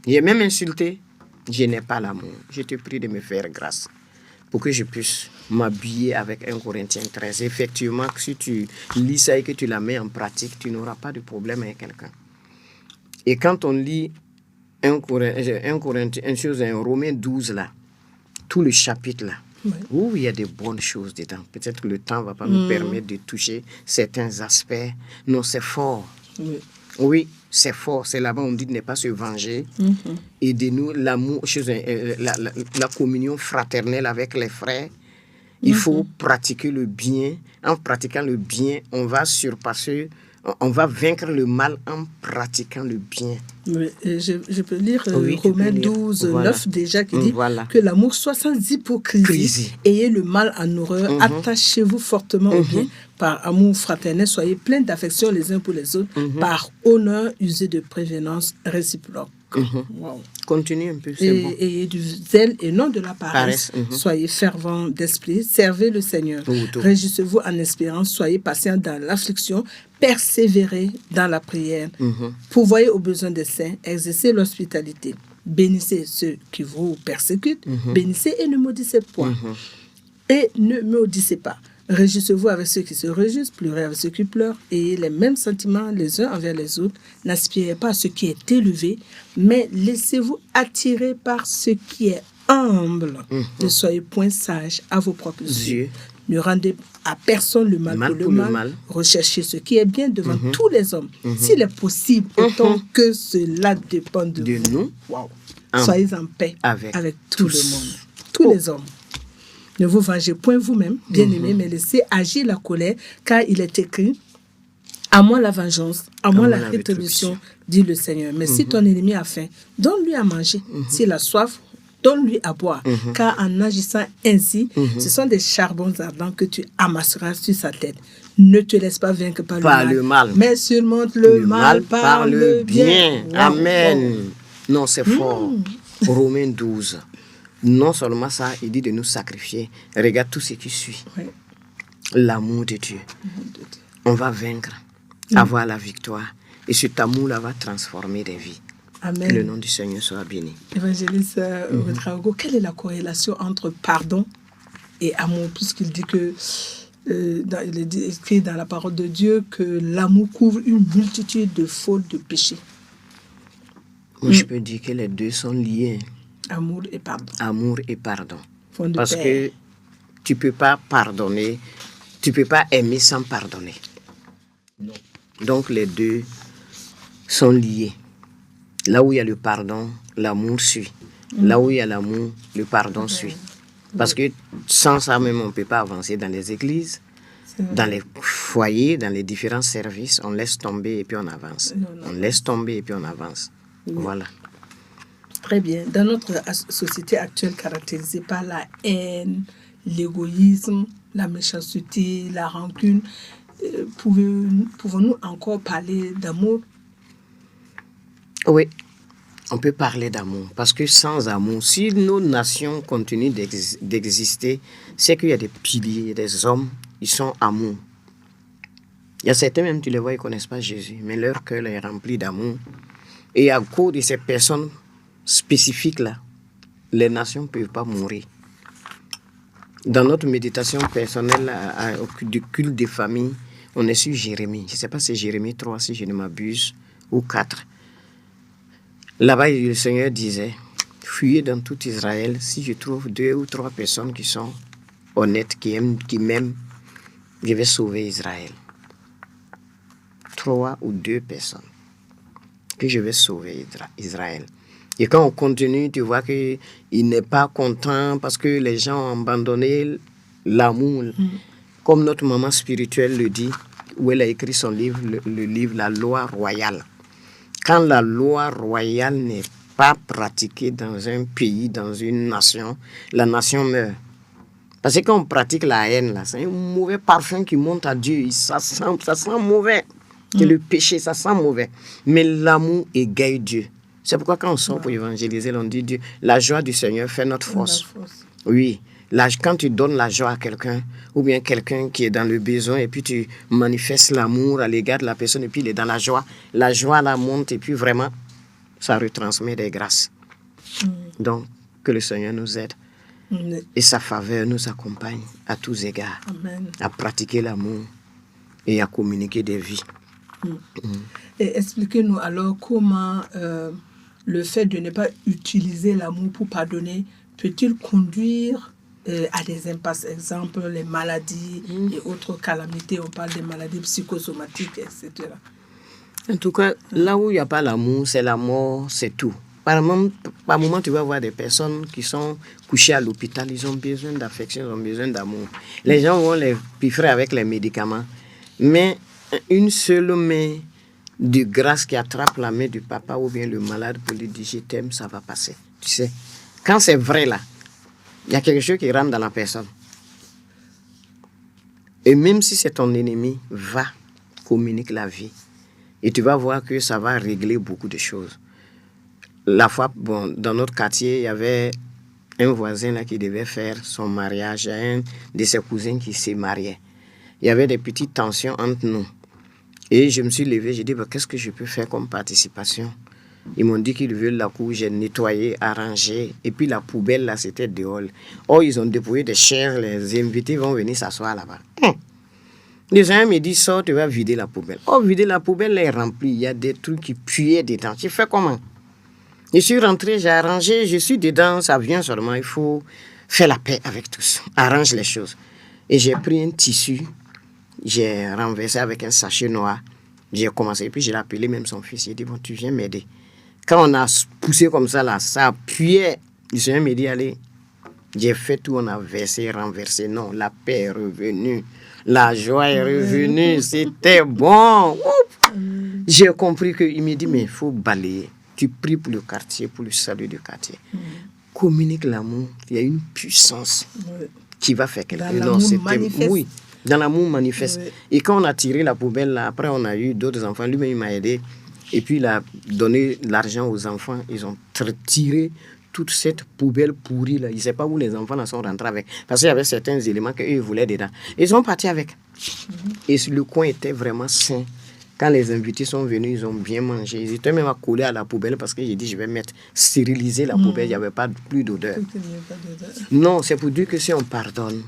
j'ai même insulté. Je n'ai pas l'amour. Je te prie de me faire grâce. pour que je puisse m'habiller avec 1 Corinthiens 13. Effectivement, si tu lis ça et que tu la mets en pratique, tu n'auras pas de problème avec quelqu'un. Et quand on lit 1 Corinthiens, Romains 12 là, tout le chapitre là, où il y a des bonnes choses dedans. Peut-être que le temps ne va pas nous permettre de toucher certains aspects. Non, c'est fort. Oui, c'est fort. C'est là-bas on dit de ne pas se venger. Aidez-nous, l'amour, la communion fraternelle avec les frères. Il faut pratiquer le bien. En pratiquant le bien, on va surpasser, on va vaincre le mal en pratiquant le bien. Oui, et je peux lire Romains 12, 9 déjà qui dit que l'amour soit sans hypocrisie. Ayez le mal en horreur, attachez-vous fortement au bien. Par amour fraternel, soyez pleins d'affection les uns pour les autres. Par honneur, usez de prévenance réciproque. Wow. Continue un peu, c'est bon. Ayez du zèle et non de la paresse. Soyez fervents d'esprit, servez le Seigneur. Réjouissez-vous en espérance, soyez patients dans l'affliction, persévérez dans la prière. Pourvoyez aux besoins des saints, exercez l'hospitalité. Bénissez ceux qui vous persécutent, bénissez et ne maudissez point. Et ne maudissez pas. Réjouissez-vous avec ceux qui se réjouissent, pleurez avec ceux qui pleurent, ayez les mêmes sentiments les uns envers les autres. N'aspirez pas à ce qui est élevé, mais laissez-vous attirer par ce qui est humble. Ne soyez point sages à vos propres yeux. Ne rendez à personne le mal pour le mal. Recherchez ce qui est bien devant tous les hommes. S'il est possible, autant que cela dépend de nous. Wow. Soyez en paix avec tout le monde, tous les hommes. Ne vous vengez point vous-même, bien-aimés, mais laissez agir la colère, car il est écrit « À moi la vengeance, à moi la rétribution, dit le Seigneur. Mais si ton ennemi a faim, donne-lui à manger. S'il a soif, donne-lui à boire. Car en agissant ainsi, ce sont des charbons ardents que tu amasseras sur sa tête. Ne te laisse pas vaincre par le mal, mais surmonte le mal par le bien. » Amen. Non, c'est fort. Romains 12. Non seulement ça, il dit de nous sacrifier. Regarde tout ce qui suit. L'amour de Dieu. On va vaincre, avoir la victoire. Et cet amour-là va transformer des vies. Amen. Que le nom du Seigneur soit béni. Évangéliste Ouedraogo, quelle est la corrélation entre pardon et amour? Puisqu'il dit que, il est écrit dans la parole de Dieu que l'amour couvre une multitude de fautes, de péchés. Moi, je peux dire que les deux sont liés. Amour et pardon. Amour et pardon. Parce que tu ne peux pas pardonner, tu ne peux pas aimer sans pardonner. Non. Donc les deux sont liés. Là où il y a le pardon, l'amour suit. Là où il y a l'amour, le pardon suit. Parce que sans ça même, on ne peut pas avancer dans les églises, dans les foyers, dans les différents services. On laisse tomber et puis on avance. On laisse tomber et puis on avance. Voilà. Très bien. Dans notre société actuelle caractérisée par la haine, l'égoïsme, la méchanceté, la rancune, pouvons-nous encore parler d'amour? Oui, on peut parler d'amour. Parce que sans amour, si nos nations continuent d'exister, c'est qu'il y a des piliers, des hommes, ils sont amour. Il y a certains même, tu les vois, ils ne connaissent pas Jésus, mais leur cœur est rempli d'amour. Et à cause de ces personnes spécifiques là, les nations ne peuvent pas mourir. Dans notre méditation personnelle du culte des familles, on est sur Jérémie. Je ne sais pas si c'est Jérémie 3, si je ne m'abuse, ou 4. Là-bas, le Seigneur disait, fuyez dans tout Israël, si je trouve 2 ou 3 personnes qui sont honnêtes, qui m'aiment, je vais sauver Israël. 3 ou 2 personnes que je vais sauver Israël. Et quand on continue, tu vois qu'il n'est pas content parce que les gens ont abandonné l'amour. Comme notre maman spirituelle le dit, où elle a écrit son livre, le livre La loi royale. Quand la loi royale n'est pas pratiquée dans un pays, dans une nation, la nation meurt. Parce que quand on pratique la haine, là, c'est un mauvais parfum qui monte à Dieu. Ça sent mauvais. Et le péché, ça sent mauvais. Mais l'amour égaye Dieu. C'est pourquoi quand on sort pour évangéliser, on dit Dieu, la joie du Seigneur fait notre force. Oui, quand tu donnes la joie à quelqu'un, ou bien quelqu'un qui est dans le besoin, et puis tu manifestes l'amour à l'égard de la personne, et puis il est dans la joie la monte, et puis vraiment, ça retransmet des grâces. Donc, que le Seigneur nous aide. Et sa faveur nous accompagne à tous égards. Amen. À pratiquer l'amour et à communiquer des vies. Et expliquez-nous alors comment le fait de ne pas utiliser l'amour pour pardonner peut-il conduire à des impasses, exemple les maladies et autres calamités, on parle des maladies psychosomatiques, etc. En tout cas, là où il n'y a pas l'amour, c'est la mort, c'est tout. Par moment, tu vas voir des personnes qui sont couchées à l'hôpital, ils ont besoin d'affection, ils ont besoin d'amour. Les gens vont les piffrer avec les médicaments, mais une seule main de grâce qui attrape la main du papa ou bien le malade pour lui dire je t'aime, ça va passer. Tu sais, quand c'est vrai là, il y a quelque chose qui rentre dans la personne. Et même si c'est ton ennemi, va, communique la vie. Et tu vas voir que ça va régler beaucoup de choses. La fois, dans notre quartier, il y avait un voisin là qui devait faire son mariage à un de ses cousins qui s'est marié. Il y avait des petites tensions entre nous. Et je me suis levé, j'ai dit, qu'est-ce que je peux faire comme participation? Ils m'ont dit qu'ils veulent la cour, j'ai nettoyé, arrangé. Et puis la poubelle, là, c'était dehors. Oh, ils ont dépouillé des chairs, les invités vont venir s'asseoir là-bas. Les gens me disent, sors, tu vas vider la poubelle. Oh, vider la poubelle, elle est remplie. Il y a des trucs qui puaient dedans. J'ai fait comment? Je suis rentré, j'ai arrangé, je suis dedans, ça vient seulement. Il faut faire la paix avec tous. Arrange les choses. Et j'ai pris un tissu, j'ai renversé avec un sachet noir. J'ai commencé, et puis j'ai appelé même son fils. J'ai dit, bon, tu viens m'aider. Quand on a poussé comme ça, là, ça appuyait. Le Seigneur m'a dit, allez, j'ai fait tout, on a versé, renversé. Non, la paix est revenue. La joie est revenue, c'était bon. J'ai compris qu'il me dit, mais il faut balayer. Tu pries pour le quartier, pour le salut du quartier. Communique l'amour. Il y a une puissance qui va faire quelque chose. Dans l'amour manifeste. Oui, dans l'amour manifeste. Et quand on a tiré la poubelle, là, après on a eu d'autres enfants. Lui-même, il m'a aidé. Et puis il a donné l'argent aux enfants. Ils ont tiré toute cette poubelle pourrie là. Il ne sait pas où les enfants sont rentrés avec. Parce qu'il y avait certains éléments qu'eux voulaient dedans. Ils sont partis avec. Et le coin était vraiment sain. Quand les invités sont venus, ils ont bien mangé. Ils étaient même accolés à la poubelle parce que j'ai dit, je vais stériliser la poubelle. Il n'y avait pas plus d'odeur. Non, c'est pour dire que si on pardonne,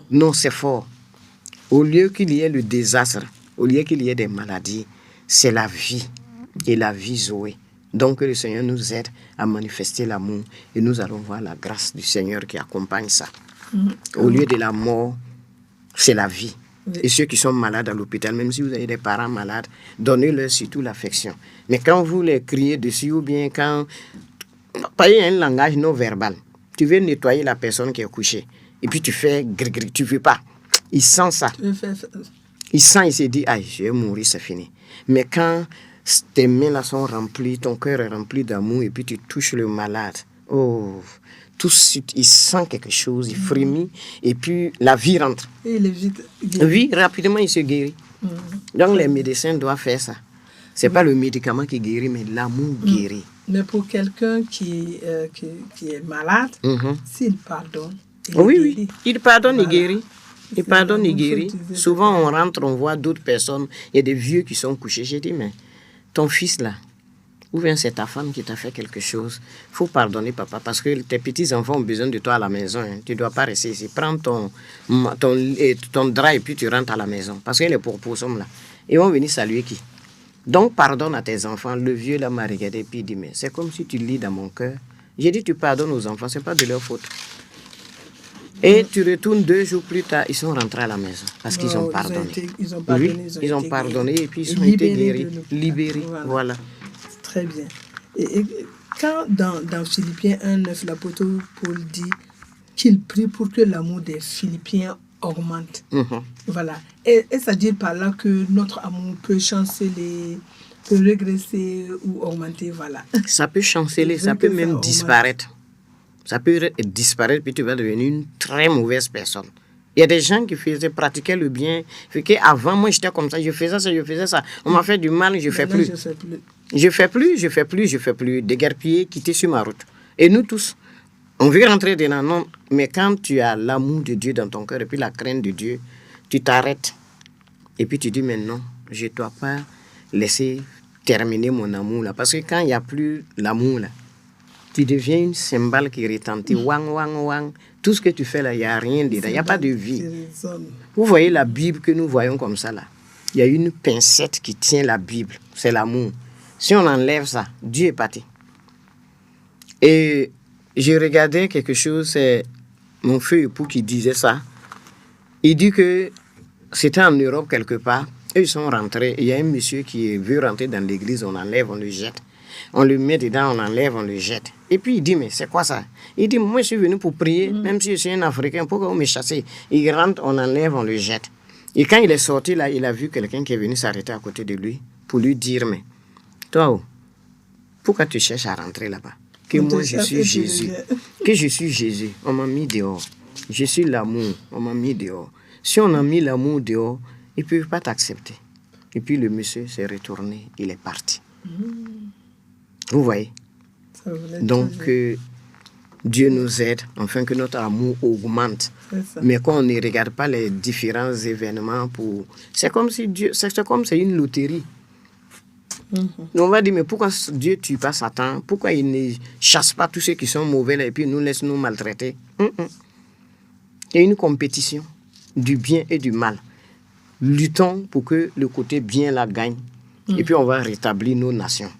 non, c'est fort. Au lieu qu'il y ait le désastre, au lieu qu'il y ait des maladies, c'est la vie. Et la vie Zoé. Donc, que le Seigneur nous aide à manifester l'amour et nous allons voir la grâce du Seigneur qui accompagne ça. Au lieu de la mort, c'est la vie. Et ceux qui sont malades à l'hôpital, même si vous avez des parents malades, donnez-leur surtout l'affection. Mais quand vous les criez dessus ou bien quand... Il y a un langage non verbal. Tu veux nettoyer la personne qui est couchée et puis tu fais gris-gris, tu ne veux pas. Il sent ça. Il sent, il se dit, aïe, je vais mourir, c'est fini. Mais quand tes mains là sont remplies, ton cœur est rempli d'amour et puis tu touches le malade, oh, tout de suite, il sent quelque chose, il frémit et puis la vie rentre. Et il est vite guéri. Oui, rapidement, il se guérit. Donc les médecins doivent faire ça. Ce n'est pas le médicament qui guérit, mais l'amour guérit. Mais pour quelqu'un qui est malade, s'il pardonne, il pardonne, il guérit. Il pardonne, il guérit. Souvent, on rentre, on voit d'autres personnes. Il y a des vieux qui sont couchés. J'ai dit, mais ton fils là, ou bien c'est ta femme qui t'a fait quelque chose, il faut pardonner papa, parce que tes petits-enfants ont besoin de toi à la maison. Hein. Tu ne dois pas rester ici. Prends ton drap et puis tu rentres à la maison. Parce que les pourpossums là, ils vont venir saluer qui? Donc, pardonne à tes enfants. Le vieux là m'a regardé et puis il dit, mais c'est comme si tu lis dans mon cœur. J'ai dit, tu pardonnes aux enfants, ce n'est pas de leur faute. Et tu retournes 2 jours plus tard, ils sont rentrés à la maison parce qu'ils ont pardonné. Ils ont pardonné, ils ont pardonné et puis ils ont été guéris, libérés. Voilà. Très bien. Et quand dans Philippiens 1:9, l'apôtre Paul dit qu'il prie pour que l'amour des Philippiens augmente. Voilà. Et ça dit par là que notre amour peut chanceler, peut régresser ou augmenter. Voilà. Ça peut chanceler, ça peut même disparaître. Ça peut disparaître, puis tu vas devenir une très mauvaise personne. Il y a des gens qui pratiquaient le bien. Avant, moi, j'étais comme ça, je faisais ça. On m'a fait du mal, je ne fais plus. Je fais plus. Déguerpiller, quitter sur ma route. Et nous tous, on veut rentrer dedans. Non, mais quand tu as l'amour de Dieu dans ton cœur et puis la crainte de Dieu, tu t'arrêtes. Et puis tu dis, mais non, je ne dois pas laisser terminer mon amour là. Parce que quand il n'y a plus l'amour là, Tu deviens une cymbale qui retentit. Wang, wang, wang. Tout ce que tu fais là, il n'y a rien dedans. Il n'y a pas de vie. Vous voyez la Bible que nous voyons comme ça là. Il y a une pincette qui tient la Bible. C'est l'amour. Si on enlève ça, Dieu est parti. Et j'ai regardé quelque chose, c'est mon feu époux qui disait ça. Il dit que c'était en Europe quelque part. Eux, ils sont rentrés. Il y a un monsieur qui veut rentrer dans l'église, on enlève, on le jette. On le met dedans, on enlève, on le jette. Et puis il dit, mais c'est quoi ça? Il dit, moi je suis venu pour prier, même si je suis un Africain, pourquoi vous me chassez? Il rentre, on enlève, on le jette. Et quand il est sorti là, il a vu quelqu'un qui est venu s'arrêter à côté de lui pour lui dire, mais toi, pourquoi tu cherches à rentrer là-bas? Que moi je suis Jésus. Que je suis Jésus, on m'a mis dehors. Je suis l'amour, on m'a mis dehors. Si on a mis l'amour dehors, ils ne peuvent pas t'accepter. Et puis le monsieur s'est retourné, il est parti. Vous voyez? Donc, Dieu nous aide, afin que notre amour augmente. Mais quand on ne regarde pas les différents événements, c'est comme si Dieu, c'est comme c'est une loterie. On va dire, mais pourquoi Dieu ne tue pas Satan? Pourquoi il ne chasse pas tous ceux qui sont mauvais là, et puis nous laisse nous maltraiter? Il y a une compétition du bien et du mal. Luttons pour que le côté bien là gagne. Et puis on va rétablir nos nations.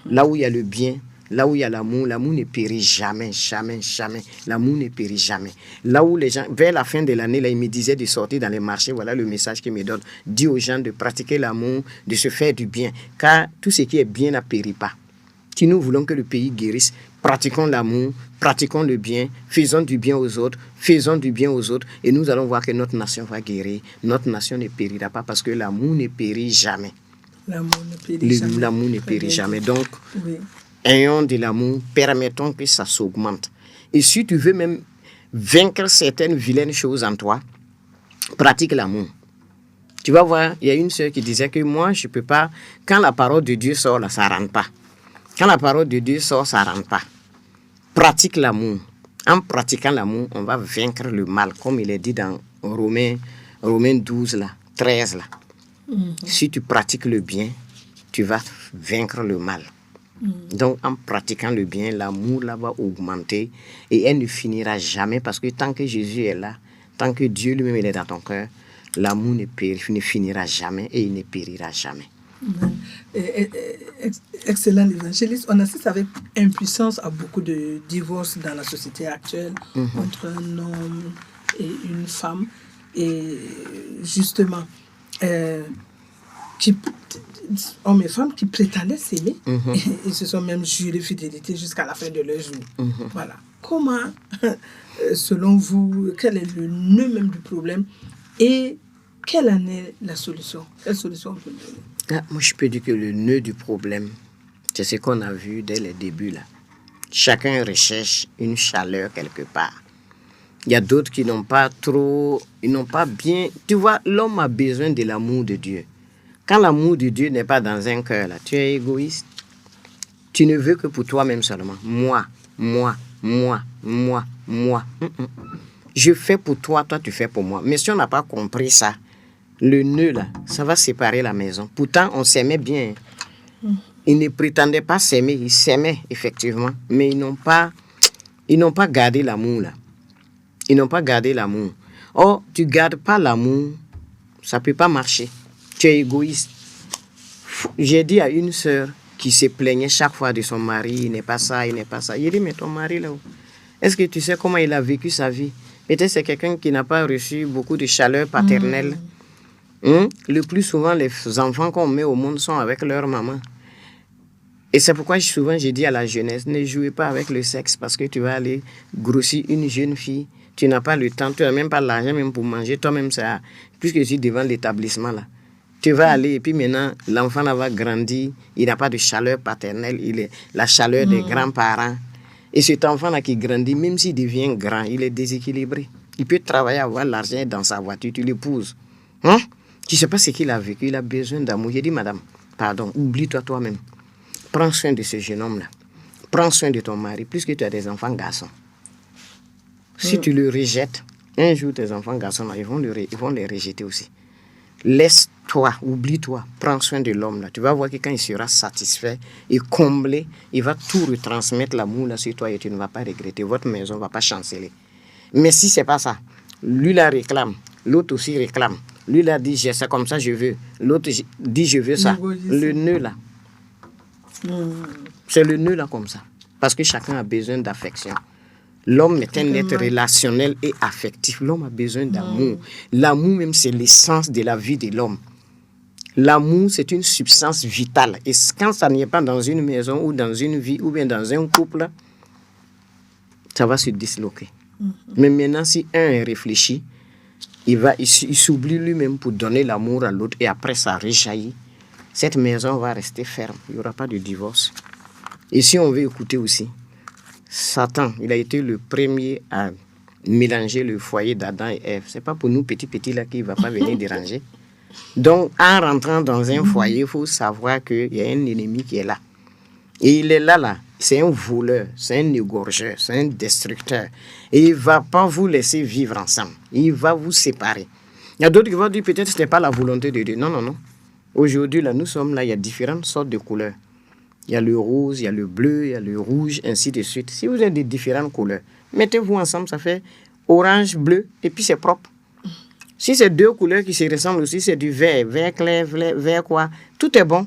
Là où il y a le bien, là où il y a l'amour ne périt jamais, jamais, jamais. L'amour ne périt jamais. Là où les gens, vers la fin de l'année, là, ils me disaient de sortir dans les marchés, voilà le message qu'ils me donnent. Dis aux gens de pratiquer l'amour, de se faire du bien. Car tout ce qui est bien ne périt pas. Si nous voulons que le pays guérisse, pratiquons l'amour, pratiquons le bien, faisons du bien aux autres, et nous allons voir que notre nation va guérir. Notre nation ne périra pas parce que l'amour ne périt jamais. L'amour ne périt jamais. Donc, ayons de l'amour, permettons que ça s'augmente. Et si tu veux même vaincre certaines vilaines choses en toi, pratique l'amour. Tu vas voir, il y a une sœur qui disait que moi, je ne peux pas, quand la parole de Dieu sort, là, ça ne rentre pas. Quand la parole de Dieu sort, ça ne rentre pas. Pratique l'amour. En pratiquant l'amour, on va vaincre le mal, comme il est dit dans Romains 12, là, 13. Là. Si tu pratiques le bien, tu vas vaincre le mal. Donc, en pratiquant le bien, l'amour là va augmenter et elle ne finira jamais parce que tant que Jésus est là, tant que Dieu lui-même est dans ton cœur, l'amour ne finira jamais et il ne périra jamais. Excellent évangéliste. On assiste avec impuissance à beaucoup de divorces dans la société actuelle entre un homme et une femme. Et justement, hommes et femmes qui prétendaient s'aimer et se sont même jurés fidélité jusqu'à la fin de leur jour. Voilà. Comment, selon vous, quel est le nœud même du problème et quelle en est la solution? Quelle solution on peut donner? Moi, je peux dire que le nœud du problème, c'est ce qu'on a vu dès les débuts là. Chacun recherche une chaleur quelque part. Il y a d'autres qui n'ont pas trop, ils n'ont pas bien. Tu vois, l'homme a besoin de l'amour de Dieu. Quand l'amour de Dieu n'est pas dans un cœur, là, tu es égoïste. Tu ne veux que pour toi-même seulement. Moi. Je fais pour toi, toi tu fais pour moi. Mais si on n'a pas compris ça, le nœud là, ça va séparer la maison. Pourtant, on s'aimait bien. Ils ne prétendaient pas s'aimer, ils s'aimaient effectivement, mais ils n'ont pas gardé l'amour là. Ils n'ont pas gardé l'amour. Or, tu ne gardes pas l'amour, ça ne peut pas marcher. Tu es égoïste. J'ai dit à une sœur qui se plaignait chaque fois de son mari, il n'est pas ça, il n'est pas ça. Il dit, mais ton mari là, est-ce que tu sais comment il a vécu sa vie? Peut-être c'est quelqu'un qui n'a pas reçu beaucoup de chaleur paternelle. Le plus souvent, les enfants qu'on met au monde sont avec leur maman. Et c'est pourquoi souvent je dis à la jeunesse, ne jouez pas avec le sexe parce que tu vas aller grossir une jeune fille. Tu n'as pas le temps, tu n'as même pas l'argent même pour manger. Toi-même, ça, puisque je suis devant l'établissement là. Tu vas aller et puis maintenant, l'enfant là va grandir. Il n'a pas de chaleur paternelle, il est la chaleur des grands-parents. Et cet enfant-là qui grandit, même s'il devient grand, il est déséquilibré. Il peut travailler, avoir l'argent dans sa voiture, tu l'épouses. Tu ne sais pas ce qu'il a vécu, il a besoin d'amour. J'ai dit, madame, pardon, oublie-toi toi-même. Prends soin de ce jeune homme-là. Prends soin de ton mari, puisque tu as des enfants garçons. Si tu le rejettes, un jour tes enfants garçons, là, ils vont les rejeter aussi. Laisse toi, oublie-toi, prends soin de l'homme là. Tu vas voir que quand il sera satisfait et comblé, il va tout retransmettre l'amour là sur toi et tu ne vas pas regretter. Votre maison ne va pas chanceler. Mais si c'est pas ça, lui la réclame, l'autre aussi réclame. Lui là dit j'ai ça comme ça je veux, l'autre dit je veux ça. Le nœud là, c'est le nœud là comme ça. Parce que chacun a besoin d'affection. L'homme est un être relationnel et affectif. L'homme a besoin d'amour. L'amour même, c'est l'essence de la vie de l'homme. L'amour, c'est une substance vitale. Et quand ça n'est pas dans une maison ou dans une vie ou bien dans un couple, ça va se disloquer. Mais maintenant, si un est réfléchi, il s'oublie lui-même pour donner l'amour à l'autre et après ça rejaillit. Cette maison va rester ferme. Il n'y aura pas de divorce. Et si on veut écouter aussi, Satan, il a été le premier à mélanger le foyer d'Adam et Ève. Ce n'est pas pour nous petits là qu'il ne va pas venir déranger. Donc, en rentrant dans un foyer, il faut savoir qu'il y a un ennemi qui est là. Et il est là. C'est un voleur, c'est un égorgeur, c'est un destructeur. Et il ne va pas vous laisser vivre ensemble. Il va vous séparer. Il y a d'autres qui vont dire peut-être que ce n'est pas la volonté de Dieu. Non. Aujourd'hui, là, nous sommes là, il y a différentes sortes de couleurs. Il y a le rose, il y a le bleu, il y a le rouge, ainsi de suite. Si vous avez des différentes couleurs, mettez-vous ensemble, ça fait orange, bleu, et puis c'est propre. Si c'est deux couleurs qui se ressemblent aussi, c'est du vert, vert clair, vert quoi, tout est bon.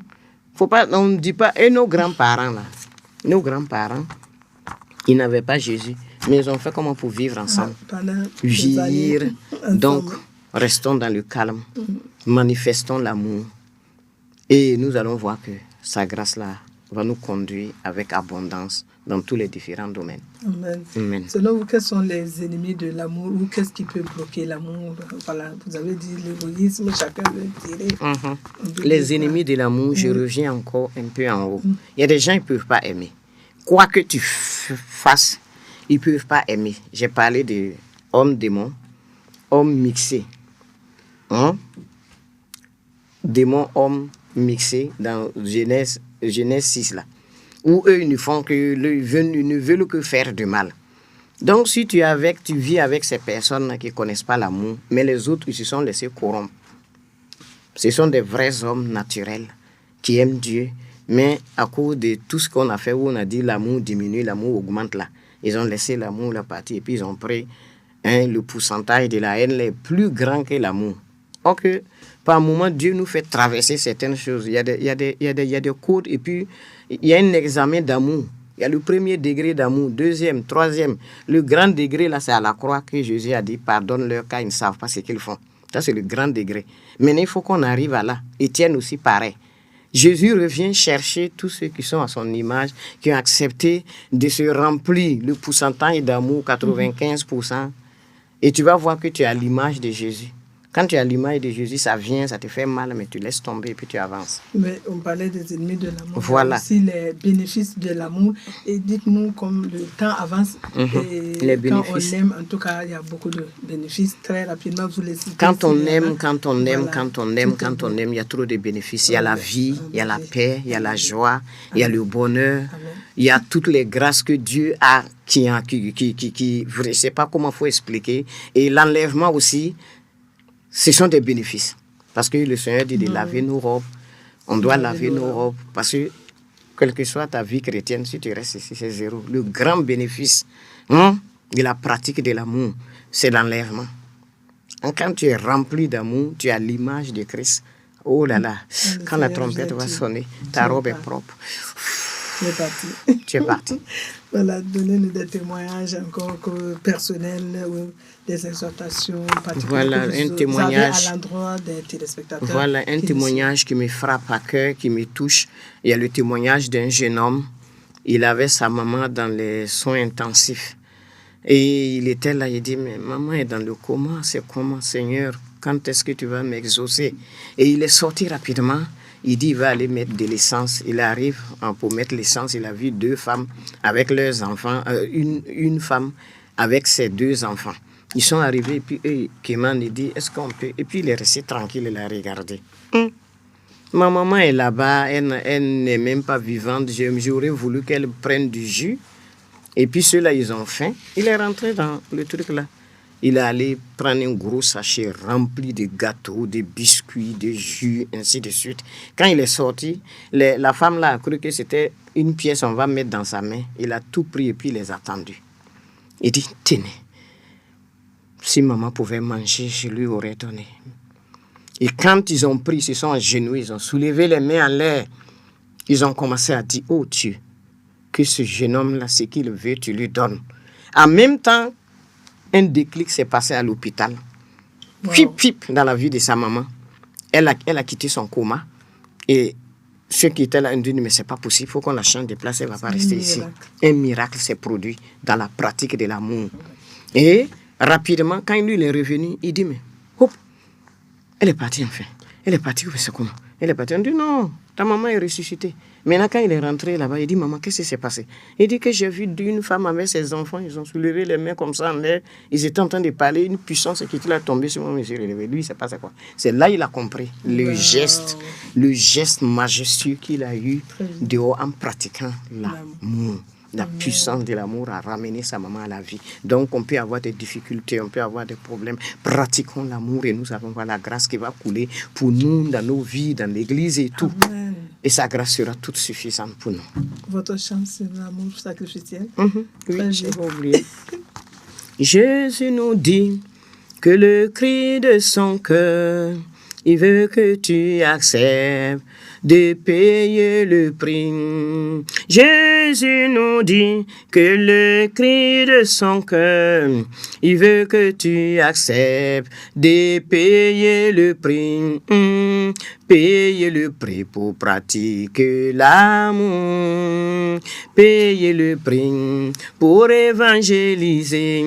Faut pas, on ne dit pas, et nos grands-parents là, ils n'avaient pas Jésus, mais ils ont fait comment pour vivre ensemble. Vivre, donc restons dans le calme, manifestons l'amour, et nous allons voir que sa grâce là va nous conduire avec abondance dans tous les différents domaines. Amen. Selon vous, quels sont les ennemis de l'amour ou qu'est-ce qui peut bloquer l'amour? Voilà, vous avez dit l'égoïsme, chacun veut tirer. Les ennemis de l'amour, je reviens encore un peu en haut. Il y a des gens qui ne peuvent pas aimer. Quoi que tu fasses, ils ne peuvent pas aimer. J'ai parlé de homme-démon, homme mixé. Démon-homme mixé dans Genèse 6 là, où eux ils ne font que ils ne veulent que faire du mal. Donc si tu vis avec ces personnes là qui ne connaissent pas l'amour, mais les autres ils se sont laissés corrompre. Ce sont des vrais hommes naturels qui aiment Dieu, mais à cause de tout ce qu'on a fait où on a dit l'amour diminue, l'amour augmente là, ils ont laissé l'amour la partie et puis ils ont pris le pourcentage de la haine est plus grand que l'amour. Ok. Par moment, Dieu nous fait traverser certaines choses. Il y a des codes et puis il y a un examen d'amour. Il y a le premier degré d'amour, deuxième, troisième. Le grand degré, là, c'est à la croix que Jésus a dit, pardonne-leur car ils ne savent pas ce qu'ils font. Ça, c'est le grand degré. Maintenant, il faut qu'on arrive à là. Étienne aussi, pareil. Jésus revient chercher tous ceux qui sont à son image, qui ont accepté de se remplir le pourcentage d'amour, 95%. Et tu vas voir que tu es à l'image de Jésus. Quand tu as l'image de Jésus, ça vient, ça te fait mal, mais tu laisses tomber et puis tu avances. Mais on parlait des ennemis de l'amour. Voilà. Aussi les bénéfices de l'amour. Et dites-nous, comme le temps avance, et les quand bénéfices. on aime, en tout cas, il y a beaucoup de bénéfices. Très rapidement, vous les citez. Quand on aime, il y a trop de bénéfices. Il y a la vie, il y a la paix, il y a la joie, il y a le bonheur. Il y a toutes les grâces que Dieu a, je ne sais pas comment il faut expliquer. Et l'enlèvement aussi. Ce sont des bénéfices. Parce que le Seigneur dit de laver nos robes. On doit laver nos robes. Parce que, quelle que soit ta vie chrétienne, si tu restes ici, c'est zéro. Le grand bénéfice de la pratique de l'amour, c'est l'enlèvement. Quand tu es rempli d'amour, tu as l'image de Christ. Oh là là, quand la trompette va sonner, ta robe est propre. Tu es parti. Tu es parti. Voilà, donnez-nous des témoignages encore personnels ou des exhortations particulières. Voilà, un témoignage à l'endroit des téléspectateurs. Voilà, un témoignage qui me frappe à cœur, qui me touche. Il y a le témoignage d'un jeune homme. Il avait sa maman dans les soins intensifs. Et il était là, il dit, mais maman est dans le coma, c'est comment, Seigneur, quand est-ce que tu vas m'exaucer? Et il est sorti rapidement. Il dit, il va aller mettre de l'essence. Il arrive pour mettre l'essence. Il a vu 2 femmes avec leurs enfants, une femme avec ses 2 enfants. Ils sont arrivés et puis eux, Kéman, il dit, est-ce qu'on peut? Et puis il est resté tranquille, il a regardé. Ma maman est là-bas, elle n'est même pas vivante. J'aurais voulu qu'elle prenne du jus. Et puis ceux-là, ils ont faim. Il est rentré dans le truc là. Il est allé prendre un gros sachet rempli de gâteaux, de biscuits, de jus, ainsi de suite. Quand il est sorti, la femme là a cru que c'était une pièce on va mettre dans sa main. Il a tout pris et puis il les a tendus. Il dit, tenez, si maman pouvait manger, je lui aurais donné. Et quand ils ont pris, ils se sont agenouillés, ils ont soulevé les mains en l'air. Ils ont commencé à dire, oh Dieu, que ce jeune homme-là, ce qu'il veut, tu lui donnes. En même temps, un déclic s'est passé à l'hôpital. Wow. Pip, dans la vie de sa maman. Elle a quitté son coma. Et ceux qui étaient là ont dit, mais c'est pas possible, il faut qu'on la change de place, elle ne va pas rester ici. Un miracle s'est produit dans la pratique de l'amour. Et rapidement, quand lui il est revenu, il dit, mais hop, elle est partie enfin. Elle est partie, mais c'est comment? Elle est partie. On dit, non, ta maman est ressuscitée. Maintenant, quand il est rentré là-bas, il dit, maman, qu'est-ce qui s'est passé? Il dit que j'ai vu une femme avec ses enfants, ils ont soulevé les mains comme ça en l'air, ils étaient en train de parler, une puissance qui était là tombée sur moi, mais j'ai relevé. Lui, c'est passé quoi? C'est là il a compris le geste majestueux qu'il a eu dehors en pratiquant l'amour. La puissance de l'amour a ramené sa maman à la vie. Donc, on peut avoir des difficultés, on peut avoir des problèmes. Pratiquons l'amour et nous avons la grâce qui va couler pour nous, dans nos vies, dans l'église et tout. Amen. Et sa grâce sera toute suffisante pour nous. Votre chant, c'est l'amour sacrificiel. Oui, j'ai oublié. Jésus nous dit que le cri de son cœur, il veut que tu acceptes de payer le prix. Jésus nous dit que le cri de son cœur, il veut que tu acceptes de payer le prix. Payer le prix pour pratiquer l'amour. Payer le prix pour évangéliser.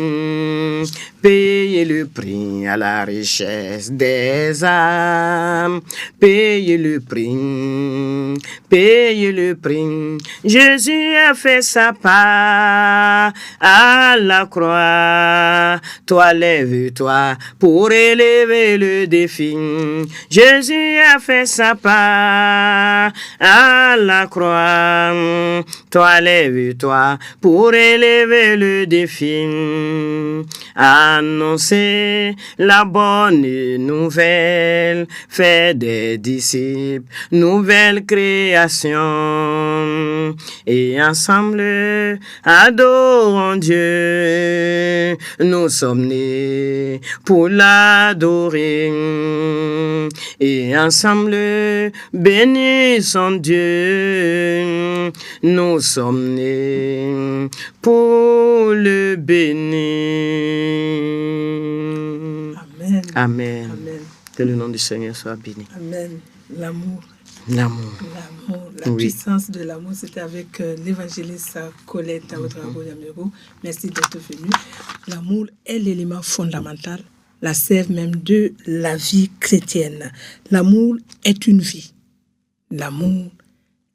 Payer le prix à la richesse des âmes. Payer le prix. Payer le prix. Jésus a fait sa part à la croix. Toi, lève-toi pour élever le défi. Jésus a fait sa part à la croix. Toi, lève-toi pour élever le défi. Annoncer la bonne nouvelle, faire des disciples, nouvelle création. Et ensemble, adorons Dieu. Nous sommes nés pour l'adorer. Et ensemble, bénissons Dieu. Nous sommes nés pour le bénir. Amen. Amen. Amen. Que le nom du Seigneur soit béni. Amen. L'amour. L'amour. La puissance de l'amour, c'était avec l'évangéliste Colette Ouedraogo-Yamero. Merci d'être venu. L'amour est l'élément fondamental, la sève même de la vie chrétienne. L'amour est une vie. L'amour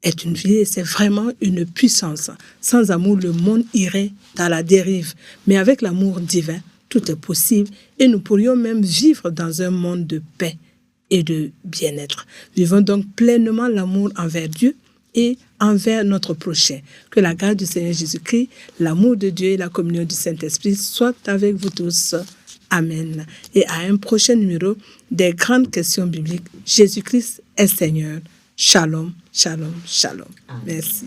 est une vie et c'est vraiment une puissance. Sans amour, le monde irait à la dérive. Mais avec l'amour divin, tout est possible et nous pourrions même vivre dans un monde de paix et de bien-être. Vivons donc pleinement l'amour envers Dieu et envers notre prochain. Que la grâce du Seigneur Jésus-Christ, l'amour de Dieu et la communion du Saint-Esprit soient avec vous tous. Amen. Et à un prochain numéro des grandes questions bibliques, Jésus-Christ est Seigneur. Shalom, shalom, shalom. Merci.